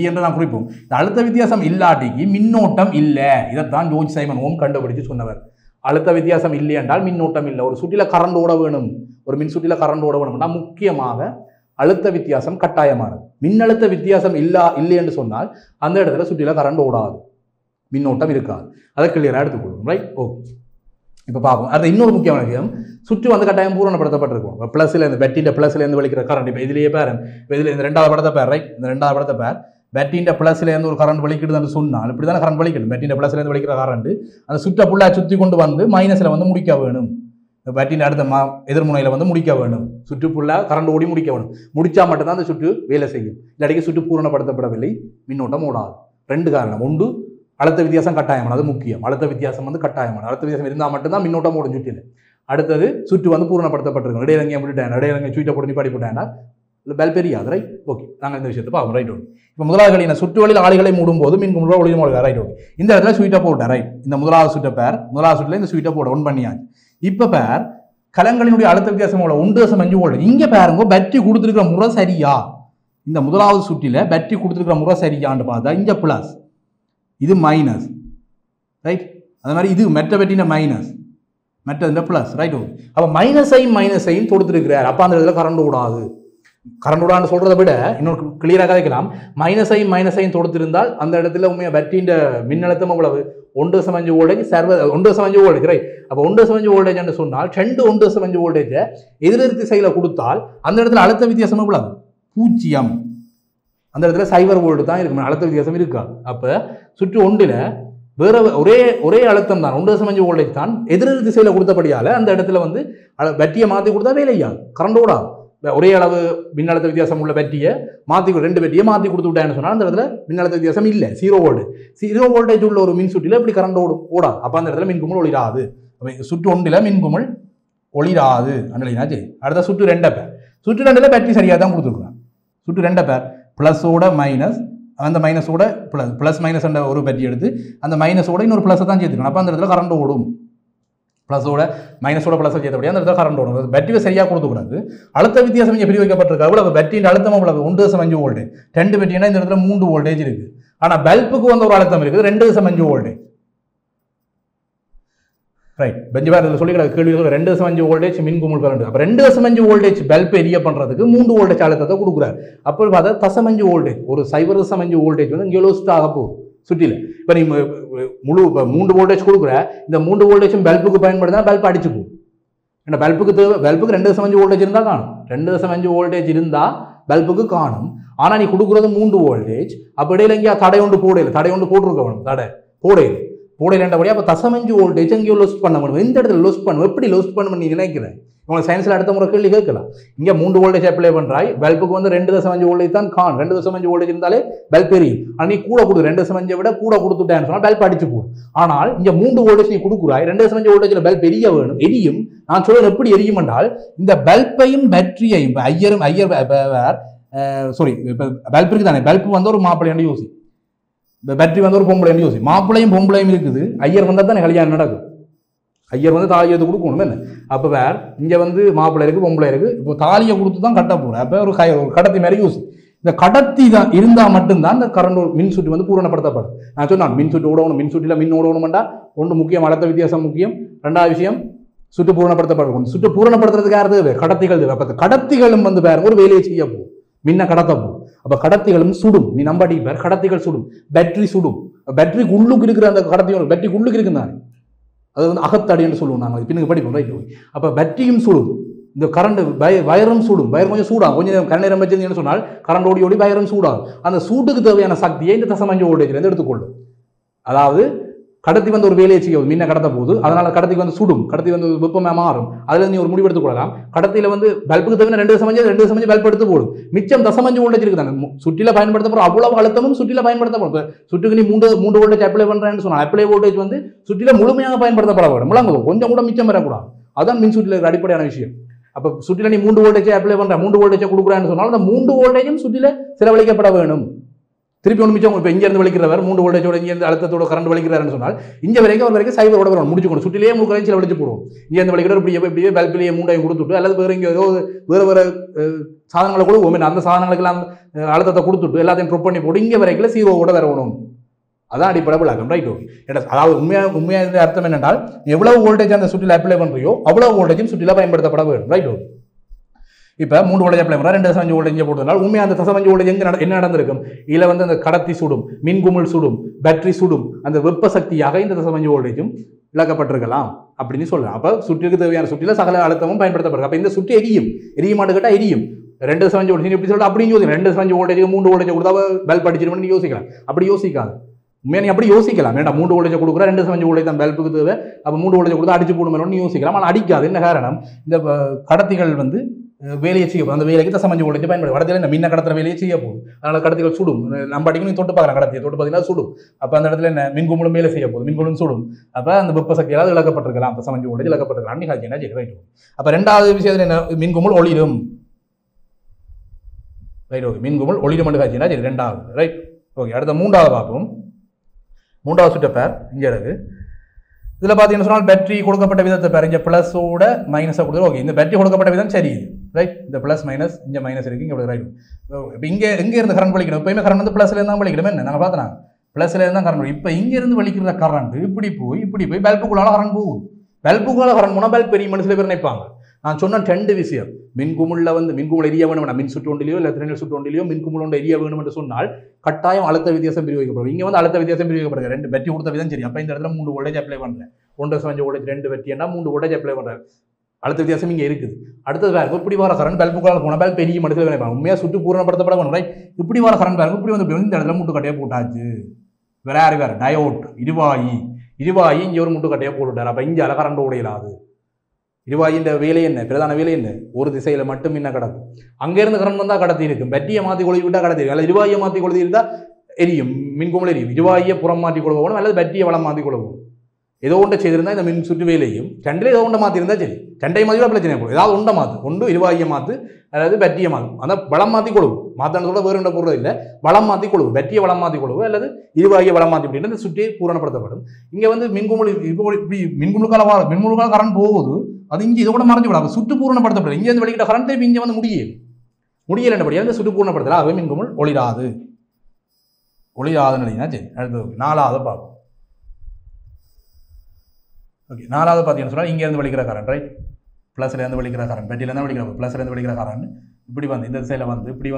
என்று நான் குறிப்போம். இந்த அழுத்த வித்தியாசம் இல்லாட்டிக்கு மின்னோட்டம் இல்லை. இதைத்தான் ஜோர்ஜ் சைமன் ஓம் கண்டுபிடிச்சு சொன்னவர். அழுத்த வித்தியாசம் இல்லை என்றால் மின்னோட்டம் இல்லை. ஒரு சுற்றில கரண்ட் ஓட வேணும், ஒரு மின் சுற்றில கரண்ட் ஓட வேணும்னா முக்கியமாக அழுத்த வித்தியாசம் கட்டாயமானது. மின்னழுத்த வித்தியாசம் இல்லை என்று சொன்னால் அந்த இடத்துல சுற்றில கரண்ட் ஓடாது, மின்னோட்டம் இருக்காது. அதை கிளியராக எடுத்துக்கொள்ளும். ரைட். ஓகே, இப்போ பார்ப்போம். அது இன்னொரு முக்கியமான விஷயம், சுற்று வந்து கட்டாயம் பூரணப்படுத்தப்பட்டிருக்கும். ப்ளஸ்ல இருந்து பேட்டரியின் ப்ளஸ்ல இருந்து வெளிக்கிற கரண்ட். இப்போ இதுலேயே பேர், இப்போ இதில் இந்த 2வது படத்தை பேர். ரைட். இந்த 2வது படத்தை பேர், பேட்டரியின் ப்ளஸ்ல இருந்து ஒரு கரண்ட் வெளிக்கிடுதுன்னு சொன்னால் இப்படி தானே கரண்ட் வெளிக்கிடும். பேட்டரியின் ப்ளஸ்ல இருந்து வெளிக்கிற கரண்ட் அந்த சுற்றை ஃபுல்லாக சுற்றி கொண்டு வந்து மைனஸில் வந்து முடிக்க வேணும். பேட்டரியின் அடுத்த எதிர்முனையில் வந்து முடிக்க வேணும். சுற்று ஃபுல்லாக கரண்ட் ஓடி முடிக்க வேணும். முடிச்சா மட்டும்தான் அந்த சுற்று வேலை செய்யும். இல்லாட்டிக்கு சுற்று பூரணப்படுத்தப்படவில்லை, மின்னோட்டம் ஓடாது. 2 காரணம். ஒன்று, அழுத்த வித்தியாசம் கட்டாயமான, அது முக்கியம். அழுத்த வித்தியாசம் வந்து கட்டாயமான, அழுத்த வித்தியாசம் இருந்தால் மட்டும்தான் மின்னோட்டம் ஓடும் சுற்றில. அடுத்தது, சுற்று வந்து பூரணப்படுத்தப்பட்டிருக்கும். இடையிறங்கிய விட்டுட்டேன், இடையிறங்க சுவிட்டை போட்டு நிப்பாடி போட்டேன்னா இல்லை பெல் பெரியாது. ரைட். ஓகே, நாங்கள் இந்த விஷயத்தை பார்ப்போம். ரைட். ஓகே, இப்போ முதலாவது சுற்றுகளில் ஆளிகளை மூடும் போது மின்குமிழ்கள் ஒளிரும். ரைட். ஓகே, இந்த இடத்துல ஸ்வீட்டை போட்டேன். ரைட். இந்த முதலாவது சுற்றை பேர், முதலாவது சுற்றில் இந்த ஸ்வீட்டை போட ஒன் பண்ணியாச்சு. இப்போ பேர் கலங்களினுடைய அழுத்த வித்தியாசம் 1.5 வோல்ட். இங்கே பாருங்க, பேட்டரி கொடுத்துருக்கிற முறை சரியா? இந்த முதலாவது சுற்றில பேட்டரி கொடுத்துருக்கிற முறை சரியான்னு பார்த்தா இங்கே பிளஸ், இது மைனஸ். ரைட். அது மாதிரி இது மெட்ட பேட்டரின மைனஸ், மெட்ட இந்த பிளஸ். ரைட். ஓகே, அப்போ மைனஸையும் கொடுத்துருக்கிறார். அப்போ அந்த இடத்துல கரண்ட் ஓடாது. கரண்ட் ஓடான்னு சொல்றதை விட இன்னொரு கிளியராக கதைக்கலாம். மைனஸையும் தொடுத்திருந்தால் அந்த இடத்துல உண்மையாக பேட்டரியின் மின்னழுத்தம் எவ்வளவு? 1.5 வோல்டேஜ், 1.5 வோல்டேஜ். ரைட். அப்போ 1.5 வோல்டேஜ் என்று சொன்னால் 1.5 வோல்டேஜை எதிர் திசையில் கொடுத்தால் அந்த இடத்துல அழுத்த வித்தியாசம் எவ்வளவு? 0. அந்த இடத்துல 0 வோல்ட் தான் இருக்கும், அழுத்த வித்தியாசம் இருக்காது. அப்போ சுற்று ஒன்றில் வேற ஒரே அழுத்தம் தான், 1.5 வோல்டேஜ் தான். எதிர் திசையில் கொடுத்தபடியால் அந்த இடத்துல வந்து பேட்டரியை மாற்றி கொடுத்தா வேலையாது, கரண்ட் ஓடாது. ஒரே அளவு மின்னழுத்த வித்தியாசம் உள்ள பேட்டரியை மாற்றி 2 பேட்டரியை மாற்றி கொடுத்து விட்டான்னு சொன்னால் அந்த இடத்துல மின்னழுத்த வித்தியாசம் இல்லை, 0 வோல்ட். 0 வோல்டேஜ் உள்ள ஒரு மின் சுற்றில் இப்படி கரண்ட் ஓடாது. அப்போ அந்த இடத்துல மின்குமிழ் ஒளிராது. சுற்று ஒன்றில் மின்குமிழ் ஒளிராது. அண்டலினாச்சு. அடுத்த சுற்று 2 பேர். சுற்று 2ல் பேட்டரி சரியாக தான் கொடுத்துருக்குறாங்க. சுற்று 2 பேர் ப்ளஸோட மைனஸ், அந்த மைனஸோட ப்ளஸ் மைனஸ் ஒரு பேட்டரி எடுத்து அந்த மைனஸோட இன்னொரு ப்ளஸை தான் சேர்த்துக்கணும். அப்போ அந்த இடத்துல கரண்ட் ஓடும். ப்ளஸோட மைனஸோட ப்ளஸ் சேர்த்தபடியாக அந்த இடத்துல கரண்ட் ஓடும். பேட்டரியை சரியாக கொடுத்துக்கூடாது. அழுத்த வித்தியாசம் இங்கே பிரிவைக்கப்பட்டிருக்கு. அவ்வளவு பேட்டரியின் அழுத்தம் அவ்வளவு 1.5 வோல்டேஜ். 2 பேட்டரினா இந்த இடத்துல 3 வோல்டேஜ் இருக்குது. ஆனால் பல்புக்கு வந்து ஒரு அழுத்தம் இருக்குது 2.5 வோல்டேஜ். ரைட். பெஞ்சுபார் இதில் சொல்லி கேள்வி 2.5 வோல்டேஜ் மின்குமிழ் கரண்ட். அப்போ 2.5 வோல்டேஜ் பல்ப் எரிய பண்ணுறதுக்கு 3 வோல்டேஜ் அழுத்தத்தை கொடுக்குறாரு. அப்போ பார்த்தா 0.5 வோல்டேஜ், ஒரு 0.5 வோல்டேஜ் வந்து இங்கே லோஸ்ட் ஆக போகுது. சுற்றில. இப்போ நீ முழு 3 வோல்டேஜ் கொடுக்குற, இந்த 3 வோல்டேஜும் பல்புக்கு பயன்படுத்தினா பல்ப் அடிச்சு போகும். ஏன்னா பல்புக்கு 2.5 வோல்டேஜ் இருந்தால் காணும். 2.5 வோல்டேஜ் இருந்தால் பல்புக்கு காணும். ஆனால் நீ கொடுக்குறது 3 வோல்டேஜ். அப்போ இடையில எங்கேயா தடை ஒன்று போட்டிருக்கணும். தடை போடையிலன்றபடியா அப்போ 0.5 வோல்டேஜ் எங்கேயோ லோஸ்ட் பண்ண முடியும். எந்த இடத்துல லோஸ்ட் பண்ணுவோம், எப்படி லோஸ்ட் பண்ண நீ நினைக்கிறேன்? உங்களுக்கு சயின்ஸில் அடுத்த முறை கேள்வி கேட்கலாம். இங்கே 3 வோல்டேஜ் அப்ளை பண்ணுறாய், பல்புக்கு வந்து 2.5 வோல்டேஜ் தான் காணும். 2.5 வோல்டேஜ் இருந்தாலே பல்ப் எரியும். ஆனால் நீ கூட கொடுத்து 2.5 விட கூட கொடுத்துட்டேன்னு சொன்னால் பல்ப் அடிச்சு போடும். ஆனால் இங்கே 3 வோல்டேஜ் நீ கொடுக்குறாய், 2.5 வோல்டேஜில் பல்ப் எரியும். நான் சொல்றது எப்படி எரியும் என்றால், இந்த பல்பையும் பேட்டரியையும் இப்போ பல்ப் இருக்கு தானே, பல்ப் வந்து ஒரு மாப்பிள்ளையாண்டு யோசி, பேட்டரி வந்து ஒரு பொம்பளையாண்டு யோசி. மாப்பிள்ளையும் பொம்பளையும் இருக்குது, ஐயர் வந்தால் தானே கல்யாணம் நடக்கும். ஐயர் வந்து தாலியை கொடுக்கணும் என்ன. அப்போ இங்கே வந்து மாப்பிள்ளை இருக்குது, பொம்பளை இருக்குது. இப்போ தாலியை கொடுத்து தான் கட்ட போகிறேன். அப்போ ஒரு கடத்தி மாதிரி யூஸ். இந்த கடத்தி தான் இருந்தால் மட்டும்தான் இந்த கரண்ட் மின் சுற்று வந்து பூரணப்படுத்தப்படும். நான் சொன்னேன் மின் சுற்று ஓடணும், மின் சுற்றில் மின் ஓடணும்டா ஒன்று முக்கியம், அழுத்த வித்தியாசம் முக்கியம். ரெண்டாவது விஷயம் சுற்று பூரணப்படுத்தப்படும். சுற்று பூரணப்படுத்துறதுக்கு யார் தேவை? கடத்திகள் தேவை. அப்போ கடத்திகளும் வந்து பாருங்க ஒரு வேலையை செய்ய போகும், மின்ன கடத்த போகும். அப்போ கடத்திகளும் சுடும். நீ நம்பாட்டி பேர் கடத்திகள் சுடும், பேட்டரி சுடும். பேட்டரிக்கு உள்ளுக்கு இருக்கிற அந்த கடத்திகள் பேட்டரிக்கு உள்ளுக்கு இருக்குந்தானே, அது வந்து அகத்தடி என்று சொல்லுவோம் நாங்கள் பின்னுக்கு படிப்போம், ரைட். அப்போ பேட்டரியும் சுடும், இந்த கரண்ட் வயரும் சூடும். வயர் கொஞ்சம் சூடாகும், கொஞ்சம் கரண்ட் நேரம் வச்சிருந்தீங்கன்னு சொன்னால் கரண்ட் ஓடி வயரும் சூடாகும். அந்த சூட்டுக்கு தேவையான சக்தியை இந்த 0.5 வோல்டேஜ்லேருந்து எடுத்துக்கொள்ளும். அதாவது கடத்தி வந்து ஒரு வேலையை செய்யும், மின்ன கடத்த போகுது, அதனால கடத்திக்கு வந்து சுடும், கடத்தி வந்து வெப்பமாக மாறும். அதில் நீ ஒரு முடிவு எடுத்துக் கொள்ளலாம். கடத்தியில் வந்து பல்புக்கு தேவையான 2.5 பல்ப் எடுத்து போடும். மிச்சம் 0.5 வோல்டேஜ் இருக்குது, சுற்றில பயன்படுத்தப்படும் அவ்வளவு அழுத்தமும் சுற்றில பயன்படுத்தப்படும். சுற்றுக்கு நீ 3 வோல்டேஜ் அப்ளை பண்ணுறேன்னு சொன்னால் அப்ளை வோல்டேஜ் வந்து சுற்றில முழுமையாக பயன்படுத்தப்பட வேண்டும். முழங்கு கொஞ்சம் கூட மிச்சம் வரக்கூடாது. அதான் மின் சுற்றில இருக்கிற அடிப்படையான விஷயம். அப்போ சுற்றில நீ 3 வோல்டேஜ் அப்ளை பண்ணுற, 3 வோல்டேஜ் கொடுக்குறான்னு சொன்னால் அந்த 3 வோல்டேஜும் சுற்றில செலவழிக்கப்பட வேணும். திருப்பி ஒன்று மிச்சம். இப்போ இங்கேருந்து வலிக்கிறவர் 3 வோல்டேஜோட இங்கேருந்து அழுத்தத்தோட கரண்ட் வலிக்கிறாருன்னு சொன்னால் இங்கே வரைக்கும் அவர் வரைக்கும் சைபரோட வரணும், முடிச்சுக்கணும். சுற்றிலேயே 3 கரையும் செலவழிச்சு போடுவோம். இங்கேருந்து வலிக்கிறார் இப்படியே பல்பிலேயே 3 கொடுத்துட்டு, அல்லது வேறு இங்கே ஏதோ வேறு சாதனங்களை கொடுவோம். அந்த சாதனங்களுக்கெல்லாம் அழுத்தத்தை கொடுத்துட்டு எல்லாத்தையும் ட்ரொப் பண்ணி போட்டு இங்கே வரைக்கும் 0வோட வரணும். அதான் அடிப்படை விளக்கம், ரைட். அதாவது உண்மையாக அர்த்தம் என்னென்றால் எவ்வளவு வோல்டேஜ் அந்த சுற்றில் அப்ளை பண்ணுறியோ அவ்வளவு வோல்டேஜும் சுற்றில பயன்படுத்தப்பட வேண்டும், ரைட். இப்போ 3 வோல்டேஜ் அப்ளை பண்ணால் 2.5 வோல்டேஜ் போட்டதுனால உண்மையாக அந்த 0.5 வோல்டேஜ் என்ன நடந்திருக்கும்? இதில் வந்து அந்த கடத்தி சுடும், மின்குமிழ் சுடும், பேட்டரி சுடும். அந்த வெப்ப சக்தியாக இந்த 0.5 வோல்டேஜும் இழக்கப்பட்டிருக்கலாம் அப்படின்னு சொல்லலாம். அப்போ சுற்றுக்கு தேவையான சுற்றில சகல அழுத்தமும் பயன்படுத்தப்படுது. அப்போ இந்த சுற்றி எரியுமாட்டு கேட்டால் எரியும். 2.5 வோல்டேஜ் எப்படி சொல்லிட்டு அப்படின்னு யோசிக்கலாம். 2.5 வோல்டேஜுக்கு 3 வோல்டேஜ் கொடுத்தா பல்ப் அடிச்சிருமோன்னு யோசிக்கலாம். அப்படி யோசிக்காது. உண்மையாக நீ அப்படி யோசிக்கலாம். ஏன்னா 3 வோல்டேஜ் கொடுக்குற 2.5 வோல்டேஜ் தான் பல்புக்கு தேவை. அப்போ 3 வோல்டேஜ் கொடுத்தா அடிச்சு போடணும்னு யோசிக்கலாம். ஆனால் அடிக்காது. என்ன காரணம்? இந்த கடத்திகள் வந்து வேலையை செய்ய போகுது. அந்த வேலைக்கு 0.5 வோல்டேஜ் பயன்படுது. கடத்தில மின்ன கடத்துற வேலையை செய்ய போகுது. அதனால கடத்திகள் சுடும். நம்ம அடிக்கணும், நீ தொட்டு பார்க்கலாம், கடத்தியை தொட்டு பார்த்தீங்கன்னா சுடும். அப்போ அந்த இடத்துல என்ன மின்குமுளும் வேலை செய்ய போகுது, மின்குமுளும் சுடும். அப்போ அந்த வெப்ப சக்தியால் இழக்கப்பட்டிருக்கலாம், 0.5 வோல்டேஜ் இழக்கப்பட்டிருக்கலாம். நீ சரி, ரைட். அப்போ ரெண்டாவது விஷயத்தில் என்ன? மின்குமுள் ஒளிரும், ரைட். ஓகே, மின்குமுள் ஒளிரும் என்று காய்ச்சினா சரி, ரெண்டாவது, ரைட். ஓகே, அடுத்த மூன்றாவது பார்ப்போம். மூன்றாவது சுற்ற பேர் இங்கே இருக்கு. இதில் பார்த்தீங்கன்னு சொன்னால் பேட்டரி கொடுக்கப்பட்ட விதத்தை பேர் இங்கே ப்ளஸோட மைனஸை கொடுத்துரு. ஓகே, இந்த பேட்டரி கொடுக்கப்பட்ட விதம் சரி, ரைட். இந்த ப்ளஸ் மைனஸ் இங்கே மைனஸ் இருக்குது, இங்கே ரைட். இப்போ இங்கே இருந்து கரண்ட் வலிக்கணும். எப்பயுமே கரண்ட் வந்து ப்ளஸ்லேருந்து தான் வலிக்கணும். என்ன நாங்கள் பார்த்தோம், ப்ளஸ்லேருந்து தான் கரண்ட். இப்போ இங்கேருந்து வலிக்கிற கரண்ட் இப்படி போய் பல்புக்குள்ளால கரண்ட் போகும். பல்புக்குள்ளால கரண்ட் போனால் பல்ப் பெரிய மனசில் பேர் நினைப்பாங்க. நான் சொன்ன 2 விஷயம். மின்குமுள்ள வந்து மின்குமுள் எரிய வேணும், மின் சுட்டு ஒன்றிலையோ இல்லை திறனில் சுட்டு ஒன்றிலையோ மின்குமுள் ஒன்று எரிய வேணும் என்று சொன்னால் கட்டாயம் அழுத்த வித்தியாசம் பிரிவிக்கப்படும். இங்கே வந்து அழுத்த வித்தியாசம் பிரிவிக்கப்படுது. 2 பேட்டரி கொடுத்த விதம் சரி. அப்போ இந்த இடத்துல 3 வோல்டேஜ் அப்ளை பண்ணுறேன். 1.5 வோல்டேஜ் 2 பேட்டரினா 3 வோல்டேஜ் அப்ளை பண்ணுறேன். அழுத்த வித்தியாசம் இங்கே இருக்குது. அடுத்தது வேறு இப்படி வர கரண்ட் பல்புக்குள்ளால் போனால் பல்ப் பெரிய மனசில் நினைப்பாங்க. உண்மையாக சுட்டு பூரணப்படுத்தப்பட வேணும், ரைட். இப்படி வர கரண்ட் பேருக்கு இப்படி வந்து இந்த இடத்துல முட்டுக்கட்டையை போட்டாச்சு. வேறு டயோட் இருவாயி இங்கே ஒரு முட்டுக்கட்டையை போட்டுட்டார். அப்போ இங்கே கரண்ட் ஓடையிலாது. இருவாயின் வேலை என்ன? பிரதான வேலை என்ன? ஒரு திசையில் மட்டும் என்ன கடக்கும். அங்கேருந்து கரண்ட் வந்தால் கடத்தி இருக்கும். பேட்டரியை மாற்றி கொழுவி விட்டால் கடத்தி இருக்கும். அல்லது இருவாயை மாற்றி கொழுவி இருந்தால் எரியும், மின்குமுள் எரியும். இருவாயை புறம் மாற்றி கொழுவணும் அல்லது பேட்டரியை வளம் மாற்றி கொழுவணும். ஏதோ ஒன்றை செய்திருந்தால் இந்த மின் சுற்று வேலையும் 2ல் ஏதோ ஒன்றை மாற்றிருந்தால் சரி. 2 மாதிரி பிரச்சனை போடும். ஏதாவது ஒன்றை மாற்று, ஒன்று இருவாயை மாற்று அல்லது பேட்டரியை மாற்றும். அந்த வளம் மாற்றி கொழுவு. மாற்றான சொல்ல வேறு ஒன்றை போடுறது இல்லை, வளம் மாற்றி கொழுவு. பேட்டரியை வளம் மாற்றி கொழுவு அல்லது இருவாயை வளம் மாற்றி அப்படின்னு இந்த சுற்றி பூரணப்படுத்தப்படும். இங்கே வந்து மின்குமுள் இப்படி மின்குமுழுக்கால கரண்ட் போகுது. அது இங்கே இதை கூட மறைஞ்சு விடாது. சுட்டு பூரணப்படுத்தப்படும். இங்கே வந்து வெளிக்கிட்ட கரண்ட் திருப்பி இங்கே வந்து முடியலன்றபடியாக இந்த சுட்டு பூரணப்படுத்தல. ஆகவே மின்குமுள் ஒளிராது நிலைனா சரி. அடுத்தது 4வது பார்ப்போம். ஓகே, 4வது பார்த்தீங்கன்னு சொன்னால் இங்கேருந்து வலிக்கிற கரண்ட், ரைட். ப்ளஸ்லேருந்து வலிக்கிற கரண்ட், பேட்டரியிலேருந்து வலிக்கிற ப்ளஸ்லேருந்து வலிக்கிற கரண்ட் இப்படி வந்து இந்த திசையில் வந்து இப்படி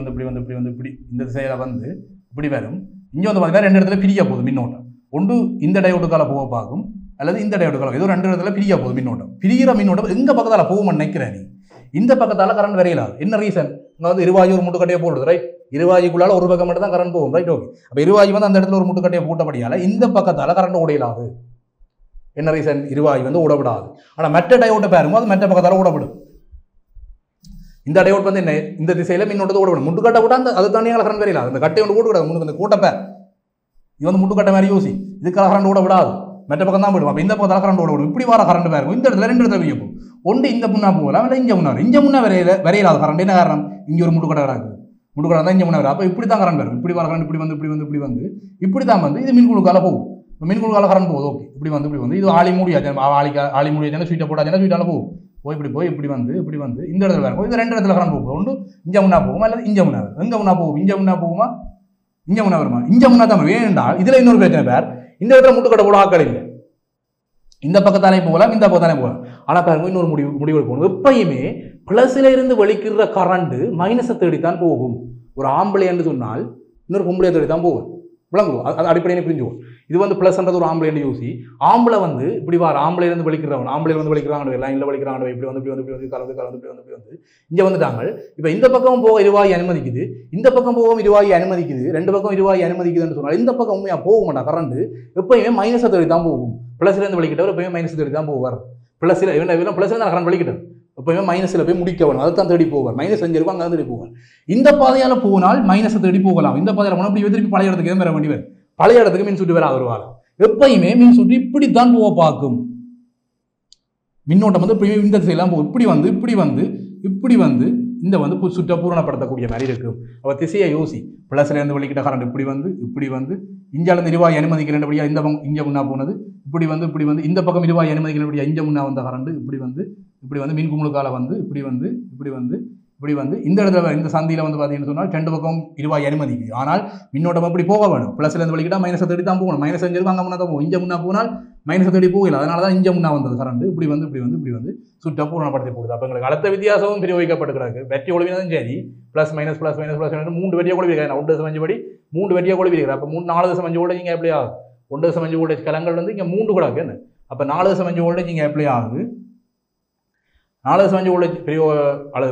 இந்த திசையில் வந்து இப்படி வரும். இங்கே வந்து பார்த்தீங்கன்னா ரெண்டு இடத்துல பிரியா போகுது மின்னோட்டம். ஒன்று இந்த டயோடுக்கால போக பார்க்கும் அல்லது இந்த டயோடுக்கால ஏதோ ரெண்டு இடத்துல பிரியா போகுது மின்னோட்டம். பிரிகிற மின்னோட்டம் எங்க பக்கத்தால் போகும்னு நினைக்கிறேன் நீ. இந்த பக்கத்தால் கரண்ட் வரையலாது. என்ன ரீசன்? இங்கே வந்து இருவாயு ஒரு முட்டுக்கட்டையை போடுறது, ரைட்? இருவாயுக்குள்ளால ஒரு பக்கம் மட்டும் தான் கரண்ட் போகும், ரைட்? ஓகே. அப்போ இருவாயு வந்து அந்த இடத்துல ஒரு முட்டுக்கட்டையை போட்டபடியால இந்த பக்கத்தால் கரண்ட் ஓடையலாது. என்ன ரீசன்? இருவாயு வந்து ஓடப்படாது. ஆனால் மற்ற டயோட்டை பாருங்க, அது மற்ற பக்கத்தால் ஓடப்படும். இந்த டயோட் வந்து என்ன இந்த திசையில மின்னோட்டத்தை ஓடப்படும். முட்டுக்கட்டை கூட அந்த அது தானே கரண்ட் வரையலாது. அந்த கட்டை ஒன்று ஓட்டு விடாது. அந்த கூட்டப்ப இது வந்து முட்டுக்கட்டை மாதிரி யோசி. இதுக்காக கரண்ட் ஓட விடாது, மற்ற பக்கம் தான் போயிடும். அப்போ இந்த பக்கத்தால் கரண்ட் ஓட விடும். இப்படி வர கரண்ட் பாருங்க, இந்த இடத்துல ரெண்டு இடத்துல போகும். ஒன்று இந்த முன்னா போகலாம், இல்லை இங்கே முன்னாடி. இங்கே முன்னா வரையலாது கரண்ட். என்ன காரணம்? இங்கே ஒரு முட்டுக்கட்டை கிடக்கு, முட்டுக்கட்டை தான் இங்கே முன்னா வரும். அப்போ இப்படி தான் கரண்ட் வரும். இப்படி வர கரண்ட் இப்படி வந்து இப்படி வந்து இப்படி வந்து இப்படி தான் வந்து இது மின்குழுக்கால போகும். மின்குழுக்கால கரண்ட் போகுது. ஓகே. இப்படி வந்து இது ஆளி மூடியாச்சு, ஆளி மூடியாச்சுன்னா ஸ்வீட்டை போட்டாச்சுன்னா ஸ்வீட்டால போகும். இப்படி போய் இப்படி வந்து இந்த இடத்துல வரும். இது ரெண்டு இடத்துல கரண்ட் போகும். ஒன்று இங்கே முன்னா போகுமா, அல்லது இங்கே முன்னா வரும். எங்கே முன்னா போகும்? இங்கே முன்னா போகுமா, இங்கே முன்னா வருமா? இங்கே முன்னா தான் வரும். ஏனென்றால் இதில் இன்னொரு பிரச்சனை பேர், இந்த இடத்துல முட்டுக்கட்டை போட ஆக்கள் இல்லை. இந்த பக்கத்தாலே போகலாம், இந்த பக்கத்தாலே போகலாம். ஆனால் பாருங்க இன்னொரு முடிவு எடுக்கணும். எப்பயுமே பிளஸ்ல இருந்து வலிக்கிற கரண்ட் மைனஸை தேடித்தான் போகும். ஒரு ஆம்பளை என்று சொன்னால் இன்னொரு பொம்பளையை தேடி தான் போகும். விளங்குவோம், அது அடிப்படையை புரிஞ்சுவோம். இது வந்து பிளஸ்ன்றது ஒரு ஆம்பளை என்று யோசி. ஆம்பளை வந்து இப்படி வார ஆம்பளை இருந்து வலிக்கிறவன், ஆம்பளை வந்து வலிக்கிறாங்க எல்லாம் இல்லை வலிக்கிறாங்க, இப்படி வந்து கலந்து இங்கே வந்துட்டாங்க. இப்போ இந்த பக்கம் போக இருவாயு அனுமதிக்குது, இந்த பக்கம் போகவும் இருவாயு அனுமதிக்குது, ரெண்டு பக்கம் இருவாயு அனுமதிக்குதுன்னு சொன்னால் இந்த பக்கம் உண்மையாக போக மாட்டான். கரண்ட் எப்பயுமே மைனஸை தேடி தான் போகும். பிளஸ்ல இருந்து வலிக்கிட்டவர் எப்பயுமே மைனஸ் தேடி தான் போவார். பிளஸ்ல பிளஸ்ல தான் கரண்ட் வலிக்கிட்டார், எப்பயுமே மைனஸில் போய் முடிக்க வேணும். அதை தான் தேடி போவார். மைனஸ் 5 இருக்கும், அங்கே தேடி போவார். இந்த பாதையால் போனால் மைனஸை தேடி போகலாம். இந்த பாதையில் போனால் இப்படி திருப்பி பழைய இடத்துக்கு வர வேண்டியவர், பழைய இடத்துக்கு மின் சுற்றி வர வருவார். எப்பயுமே மின் சுற்றி இப்படித்தான் போக பார்க்கும். மின்னோட்டம் வந்து எப்பயுமே இந்த திசையெல்லாம் போகும். இப்படி வந்து இந்த வந்து சுற்ற பூரணப்படுத்தக்கூடிய மாதிரி இருக்கும். அவ திசையை யோசி. பிளஸ்ல இருந்து வலிக்கிட்ட கரண்ட் இப்படி வந்து இஞ்சால இருவாய் அனுமதிக்கிறபடியா இந்த பக்கம் இங்கே முன்னா போனது, இப்படி வந்து இந்த பக்கம் இருவாய் அனுமதிக்கிறபடியா இங்கே முன்னா வந்த கரண்ட் இப்படி வந்து மின் குமுழுக்கால வந்து இப்படி வந்து இந்த இடத்துல இந்த சந்தியில் வந்து பார்த்தீங்கன்னு சொன்னால் ரெண்டு பக்கம் இருவாய் அனுமதிக்கு. ஆனால் மின்னோட்டம் அப்படி போக வேணும். பிளஸ்ல இருந்து வலிக்கிட்டா மைனஸை தேடி தான் போகணும். மைனஸ் 5 அங்கே முன்னா தான் போகும். இங்கே முன்னா போனால் மைனஸை தேடி போகல. அதனால தான் இங்கே முன்னா வந்தது கரண்ட் இப்படி வந்து சுற்ற பூரணப்படுத்தி போடுது. அப்போ எங்களுக்கு அழுத்த வித்தியாசமும் பிரயோகிக்கப்பட்டுக்கிறாங்க. வெற்றி ஒளிவினதும் சரி, ப்ளஸ் மைனஸ் 3 வெற்றியை கொழுவிருக்காங்க. 1.5 படி 3 வெற்றியை கொழுவிருக்கிறேன். அப்போ 4.5 வோல்டேஜ் இங்கே எப்படி ஆகுது? 1.5 வோல்டேஜ் கலங்கள் வந்து இங்கே 3 கூட என்ன? அப்போ 4.5 வோல்டேஜ் இங்கே எப்படி ஆகுது? 4.5 வோல்டேஜ்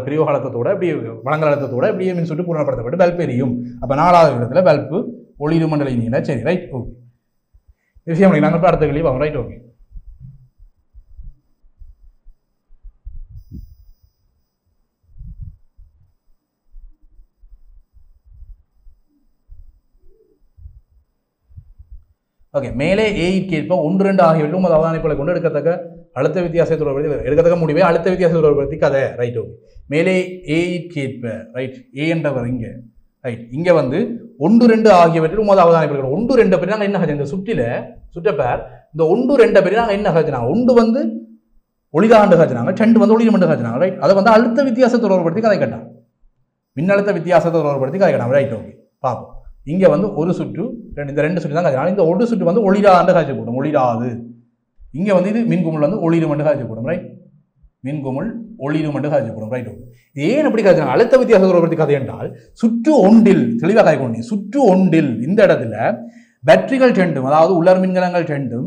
பிரயோக அழுத்தத்தோட இப்படி வழங்கல் அழுத்தத்தோட இப்படியே மின் சுட்டு பூரணப்படுத்தப்பட்டு பல்ப் எரியும். அப்போ 4வது இடத்துல பல்பு ஒளிரும் மண்டல. சரி, ரைட், ஓகே. விஷயம் நாங்கள் இப்போ அடுத்த கேள்வி வாங்க. Right, okay. ஓகே, மேலே ஏற்கேற்ப 1, 2 ஆகியவற்றும் அது அவதானிப்புகளை கொண்டு எடுக்கத்தக்க அழுத்த வித்தியாசத்தை தொடர்படுத்தி எடுக்கத்தக்க முடிவே அழுத்த வித்தியாசத்தை தொடர்படுத்தி கதை. Right, okay. மேலே ஏற்கேற்ப, ரைட், ஏ என்றவர் இங்கே, ரைட், இங்கே வந்து 1, 2 ஆகியவற்றில் உமது அவதானிப்புகள் 1, 2 பேர் நாங்கள் என்ன கதை இந்த சுற்றப்பேர் இந்த 1, 2 பேர் நாங்கள் என்ன கதைனாங்க? 1 வந்து ஒளிதாண்டு காய்ச்சினாங்க, 2 வந்து ஒளிமண்டு காய்ச்சினாங்க. ரைட், அதை வந்து அழுத்த வித்தியாசத்தை தொடர்படுத்தி கதை கேட்டாங்க. மின்னழுத்த வித்தியாசத்தை தொடர்படுத்தி கதை கேட்டாங்க. Right, okay. பார்ப்போம். இங்கே வந்து ஒரு சுற்று இந்த 2 சுற்று தான் காய்ச்சி. இந்த ஒரு சுற்று வந்து ஒளிராண்டு காய்ச்சப்படும், ஒளிராது. இங்கே வந்து இது மின்குமிழ் வந்து ஒளிருமண்டு காய்ச்சப்படும். ரைட், மின்குமிழ் ஒளிருமண்டு காய்ச்சப்படும். Right, okay. ஏன் எப்படி காய்ச்சினாங்க? அழுத்த வித்தியாசத்தை தொடர்படுத்தி கதை என்றால் சுற்று ஒன்றில் தெளிவாக காய்க்கொண்டு சுற்று ஒன்றில் இந்த இடத்துல பேட்டரிகள் 2, அதாவது உலர் மின்கலங்கள் 2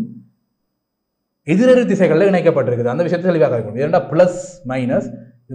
எதிரெதிர் திசைகளில் இணைக்கப்பட்டிருக்குது. அந்த விஷயத்தை தெளிவாக காய்க்கணும். ஏன்னா பிளஸ் மைனஸ்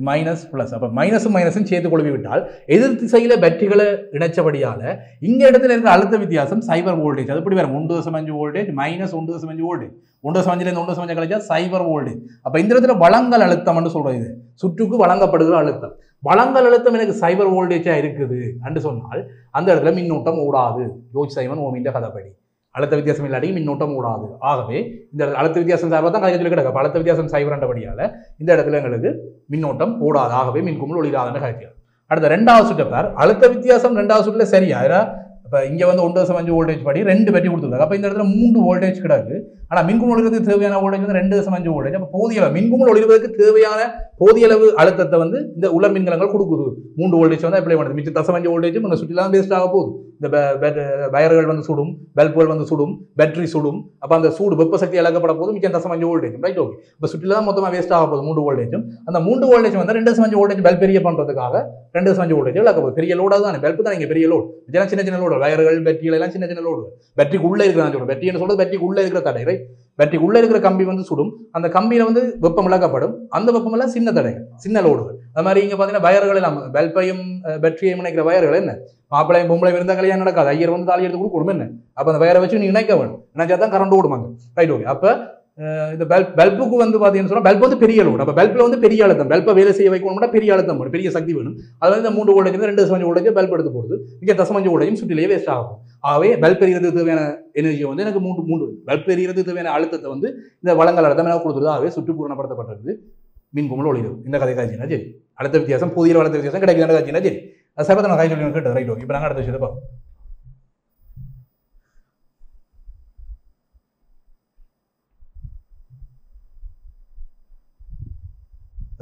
மைனஸ் பிளஸ், அப்போ மைனஸும் சேர்த்து கொழுவி விட்டால் எதிர் திசையில பேட்டரிகளை இணைச்சபடியால இங்க இடத்துல இருக்கிற அழுத்த வித்தியாசம் சைபர் வோல்டேஜ். அது எப்படி வரும்? 1.5 வோல்டேஜ் மைனஸ் 1.5 வோல்டேஜ், 1.5 1.5 கழிச்சா சைபர் வோல்டேஜ். அப்ப இந்த இடத்துல வழங்கல் அழுத்தம் சொல்றது, சுற்றுக்கு வழங்கப்படுகிற அழுத்தம். வழங்கல் அழுத்தம் எனக்கு சைபர் வோல்டேஜா இருக்குது என்று சொன்னால் அந்த இடத்துல மின்னோட்டம் ஓடாது. ஜோர்ஜ் சைமன் ஓமின் கதைப்படி அழுத்த வித்தியாசம் இல்லாட்டி மின்னோட்டம் ஓடாது. ஆகவே இந்த அழுத்த வித்தியாசம் சார்பாக தான் கையில் கிடக்கு. அழுத்த வித்தியாசம் சைபர் என்றபடியால இந்த இடத்துல எங்களுக்கு மின்னோட்டம் ஓடாது. ஆகவே மின்குமிழ் ஒளிராதுன்னு காய்ச்சியாது. அடுத்த 2வது சுற்று பேர் அழுத்த வித்தியாசம் 2வது சுற்றுல சரியா? இப்போ இங்கே வந்து 1.5 வோல்டேஜ் படி 2 பேட்டரி கொடுத்துருக்காங்க. அப்போ இந்த இடத்துல 3 வோல்டேஜ் கிடக்கு. ஆனால் மின்குமிழ் ஒளிர்வதற்கு தேவையான வோல்டேஜ் வந்து 2.5 வோல்டேஜ். அப்போ போதிய அளவு மின்குமிழ் ஒளிர்வதற்கு தேவையான போதிய அளவு அழுத்தத்தை வந்து இந்த உலர் மின்கலங்கள் கொடுக்குது. 3 வோல்டேஜ் வந்து அப்ளை பண்ணுது. மிச்சம் 0.5 வோல்டேஜும் இந்த சுற்றிலாம் வேஸ்ட் ஆக போகுது. இந்த வயர்கள் வந்து சுடும், பல்புகள் வந்து சுடும், பேட்டரி சுடும். அப்போ அந்த சூடு வெப்ப சக்தி இழக்கப்பட போது மிச்சம் 0.5 வோல்டேஜ், ரைட்? ஓகே, இப்போ சுற்றில தான் மொத்தமாக வேஸ்ட் ஆக போகுது 3 வோல்டேஜும். அந்த 3 வோல்டேஜ் வந்து 2.5 வோல்டேஜ் பல்ப் பெரிய பண்ணுறதுக்காக 2.5 வோல்டேஜ் இழக்க போகுது. பெரிய லோடாக தான் பல்ப் தான் இங்கே பெரிய லோடு. இதெல்லாம் சின்ன சின்ன லோடு, வயர்கள் பேட்டரிகள் எல்லாம் சின்ன சின்ன லோடு. பேட்டரிக்கு உள்ளே இருக்கிற பேட்டரின்னு சொல்றது பேட்டரிக்கு உள்ளே இருக்கிற தடை, ரைட்? பேட்டரிக்கு உள்ளே இருக்கிற கம்பி வந்து சுடும், அந்த கம்பியில் வந்து வெப்பம் இழக்கப்படும். அந்த வெப்பம் எல்லாம் சின்ன தடைகள், சின்ன லோடுகள். அது மாதிரி இங்கே பார்த்தீங்கன்னா வயர்கள் எல்லாம் பல்பையும் பேட்டரியும் இணைக்கிற வயர்கள் என்ன மாப்பிளையும் பொம்பளையும் இருந்தால் கல்யாணம் நடக்காது. ஐயர் வந்து தாலி எடுத்து கொடுக்கணும் என்ன. அப்போ அந்த வயரை வச்சு நீங்கள் இணைக்க வேணும், நினைச்சா தான் கரண்ட் ஓடுமாங்க, ரைட்? ஓகே, அப்போ இந்த பல்புக்கு வந்து பார்த்தீங்கன்னு சொன்னால் பல்ப் வந்து பெரிய லோடு. அப்போ பல்பில் வந்து பெரிய அழுத்தம், பல்பை வேலை செய்ய வைக்கணும்னா பெரிய அழுத்தம் வேணும், பெரிய சக்தி வேணும். அதில் இந்த 3 வோல்டேஜ் 2.5 வோல்டேஜ் பல்ப் எடுத்து போடுது, இங்கே 0.5 வோல்டேஜும் சுற்றிலேயே வேஸ்ட் ஆகும். ஆகவே பல்ப் எரியறதுக்கு தேவையான எனர்ஜியை வந்து எனக்கு மூன்று பல்ப் எரியறதுக்கு தேவையான அழுத்தத்தை வந்து இந்த வளங்கள் அழுத்தம் எனக்கு கொடுத்துருது. ஆகவே சுற்றுப்பூரணப்படுத்தப்பட்டிருக்கு மின் கும்பல் ஒளிரும். இந்த கதை காய்ச்சினா சரி, அடுத்த வித்தியாசம் புதிய வளர்த்த வித்தியாசம் கிடைக்கிற காய்ச்சினா சரி, அது சர்வத்தை நான் காய்ச்சி கேட்டது, ரைட்? ஓகே, இப்போ நாங்கள் அடுத்த விஷயத்தை பார்ப்போம்.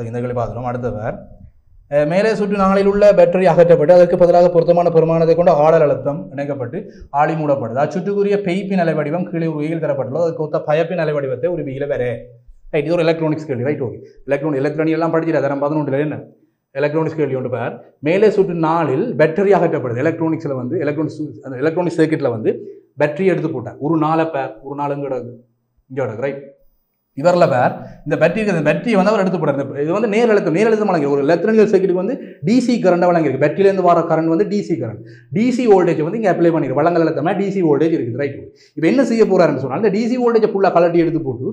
இந்த கேள்வி பார்த்துடும். அடுத்தவர் மேலே சுற்று நாளில் உள்ள பேட்டரி அகற்றப்பட்டு அதற்கு பதிலாக பொருத்தமான பெருமானத்தை கொண்டு ஆடல் அழுத்தம் இணைக்கப்பட்டு ஆளி மூடப்படுது. அச்சுற்றுக்குரிய பெய்ப்பின் அலை வடிவம் கீழே உருவியில் தரப்பட்டுள்ளது. அதுக்கு ஒத்த பயப்பின் அலை வடிவத்தை உருவியில் வேற, ரைட்? இது ஒரு எலக்ட்ரானிக்ஸ் கேள்வி, ரைட்? ஓகே, எலக்ட்ரானிக் எல்லாம் படிச்சுட்டு தரம் 11 என்ன எலக்ட்ரானிக்ஸ் கேள்வி ஒன்று பார். மேலே சுற்று நாளில் பேட்டரி அகற்றப்படுது. எலக்ட்ரானிக்ஸில் வந்து எலக்ட்ரானிக் சர்க்கியூட்டில் வந்து பேட்டரி எடுத்து போட்டார். ஒரு நாளை பேர் ஒரு நாள் இங்கே கிடக்கு, ரைட்? இவரில் பேர் இந்த பேட்டரி வந்து அவர் எடுத்து போட்டார். இது வந்து நேர் அழுத்தம் வழங்கி ஒரு எலக்ட்ரானிக் சர்க்கியூட்டுக்கு வந்து டிசி கரண்ட் வழங்கியிருக்கு. பேட்டரியிலேருந்து வர கரண்ட் வந்து டிசி கரண்ட், டிசி வோல்டேஜ் வந்து இங்கே அப்ளை பண்ணிருக்கு. வழங்கல் அழுத்தமாக டிசி வோல்டேஜ் இருக்குது, ரைட்? இப்போ என்ன செய்ய போறாருன்னு சொன்னால் இந்த டிசி வோல்டேஜை ஃபுல்லாக கலட்டி எடுத்து போட்டு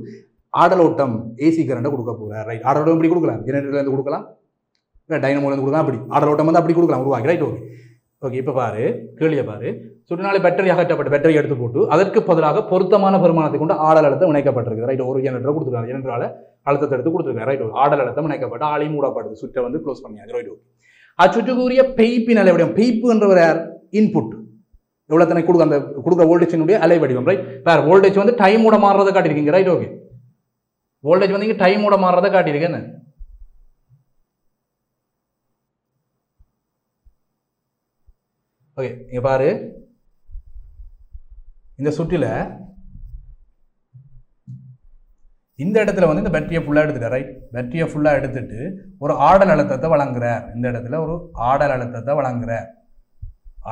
ஆடலோட்டம் ஏசி கரண்ட்டை கொடுக்க போகிறார், ரைட்? ஆடலோட்டம் இப்படி கொடுக்கலாம், ஜெனரேட்டர்லேருந்து கொடுக்கலாம், டைனமோலேருந்து கொடுக்கலாம், அப்படி ஆடலோட்டம் வந்து அப்படி கொடுக்கலாம், உருவாக்கி, ரைட்? ஓகே, ஓகே, இப்போ பாரு கேள்வியை பாரு. சுற்றுநாளை பேட்டரி அகற்றப்பட்டு பேட்டரி எடுத்து போட்டு அதற்கு பதிலாக பொருத்தமான பெருமானத்தை கொண்டு ஆடல் அழுத்தம் இணைக்கப்பட்டிருக்கு, ரைட்? ஒரு ஜெனரேட்டர் கொடுத்துருக்காங்க, ஜெனரேட்டரால அழுத்தத்தை எடுத்து கொடுத்துருக்காங்க, ரைட்? ஆடல் அழுத்தம் இணைக்கப்பட்டு ஆளி மூடப்படுது, சுற்றை வந்து க்ளோஸ் பண்ணியாங்க, ரைட்? ஓகே, அச்சுற்றுக்குரிய பெய்ப்பின் அலை வடிவம், பெய்ப்புன்றவர் யார்? இன்புட் எவ்வளோ தனி அந்த கொடுக்குற வோல்டேஜினுடைய அலை வடிவம், ரைட்? வேறு வோல்டேஜ் வந்து டைமோட மாறுறதை காட்டியிருக்கீங்க, ரைட்? ஓகே, வோல்டேஜ் வந்து இங்கே டைமோட மாறுறதை காட்டியிருக்கேன் என்ன. ஓகே, இங்கே பாரு, இந்த சுற்றில இந்த இடத்துல வந்து இந்த பேட்டரியை ஃபுல்லாக எடுத்துட்டார், ரைட்? பேட்டரியை ஃபுல்லாக எடுத்துட்டு ஒரு ஆடல் அழுத்தத்தை வழங்குறார். இந்த இடத்துல ஒரு ஆடல் அழுத்தத்தை வழங்குறார்,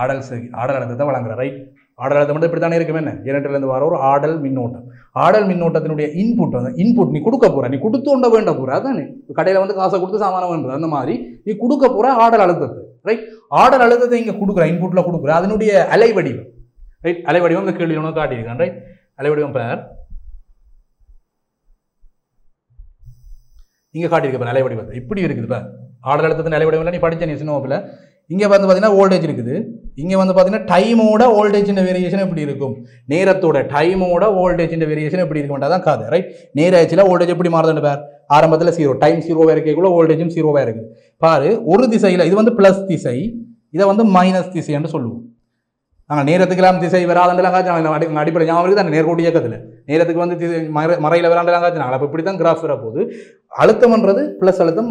ஆடல் அழுத்தத்தை வழங்குறார், ரைட்? ஆடல் அழுத்தம் மட்டும் இப்படி தானே இருக்கும் என்ன. ஜெனரேட்டர்லேருந்து வர ஒரு ஆடல் மின்னோட்டம், ஆடல் மின்னோட்டத்தினுடைய இன்புட் வந்து இன்புட் நீ கொடுக்க போற, நீ கொடுத்து கொண்ட வேண்ட போற, அதானே கடையில் வந்து காசை கொடுத்து சாமானம் வேண்டது அந்த மாதிரி நீ கொடுக்க போற ஆடல் அழுத்தத்தை, ரைட்? ஆடல் அழுத்தத்தை இங்கே கொடுக்குற இன்புட்ல கொடுக்குற அதனுடைய அலை வடிவம், ரைட்? அலை வடிவம் இந்த கேள்வி ஒன்று காட்டியிருக்கான், ரைட்? அலை வடிவம் பேர் இங்கே காட்டியிருக்க அலை வடிவத்தை இப்படி இருக்குது பார். ஆடல் அழுத்தத்தின் அலை வடிவம் நீ படிச்ச நீ சின்ன இங்கே வந்து பார்த்தீங்கன்னா வோல்டேஜ் இருக்குது, இங்கே வந்து பார்த்தீங்கன்னா டைமோட வோல்டேஜின் வேரியேஷன் எப்படி இருக்கும், நேரத்தோட டைமோட வோல்டேஜின் வேரியேஷன் எப்படி இருக்க வேண்டாம் தான் காது, ரைட்? நேராச்சில் வோல்டேஜ் எப்படி மாறுதுன்னு பார். ஆரம்பத்தில் 0, டைம் 0 இருக்கக்குள்ள வோல்டேஜும் 0 இருக்குது பாரு. ஒரு திசையில் இது வந்து ப்ளஸ் திசை, இதை வந்து மைனஸ் திசைன்னு சொல்லுவோம். நாங்கள் நேரத்துக்கெல்லாம் திசை வராதெல்லாம் காய்ச்சி அடிப்படை ஞாபகம் தான் நேர்கோட்டு இயக்கத்தில் நேரத்துக்கு வந்து திசை மறையில் வராண்டெல்லாம் காய்ச்சினாங்க. அப்போ இப்படி தான் கிராஃப் வரப்போகுது. அழுத்தம்ன்றது ப்ளஸ் அழுத்தம்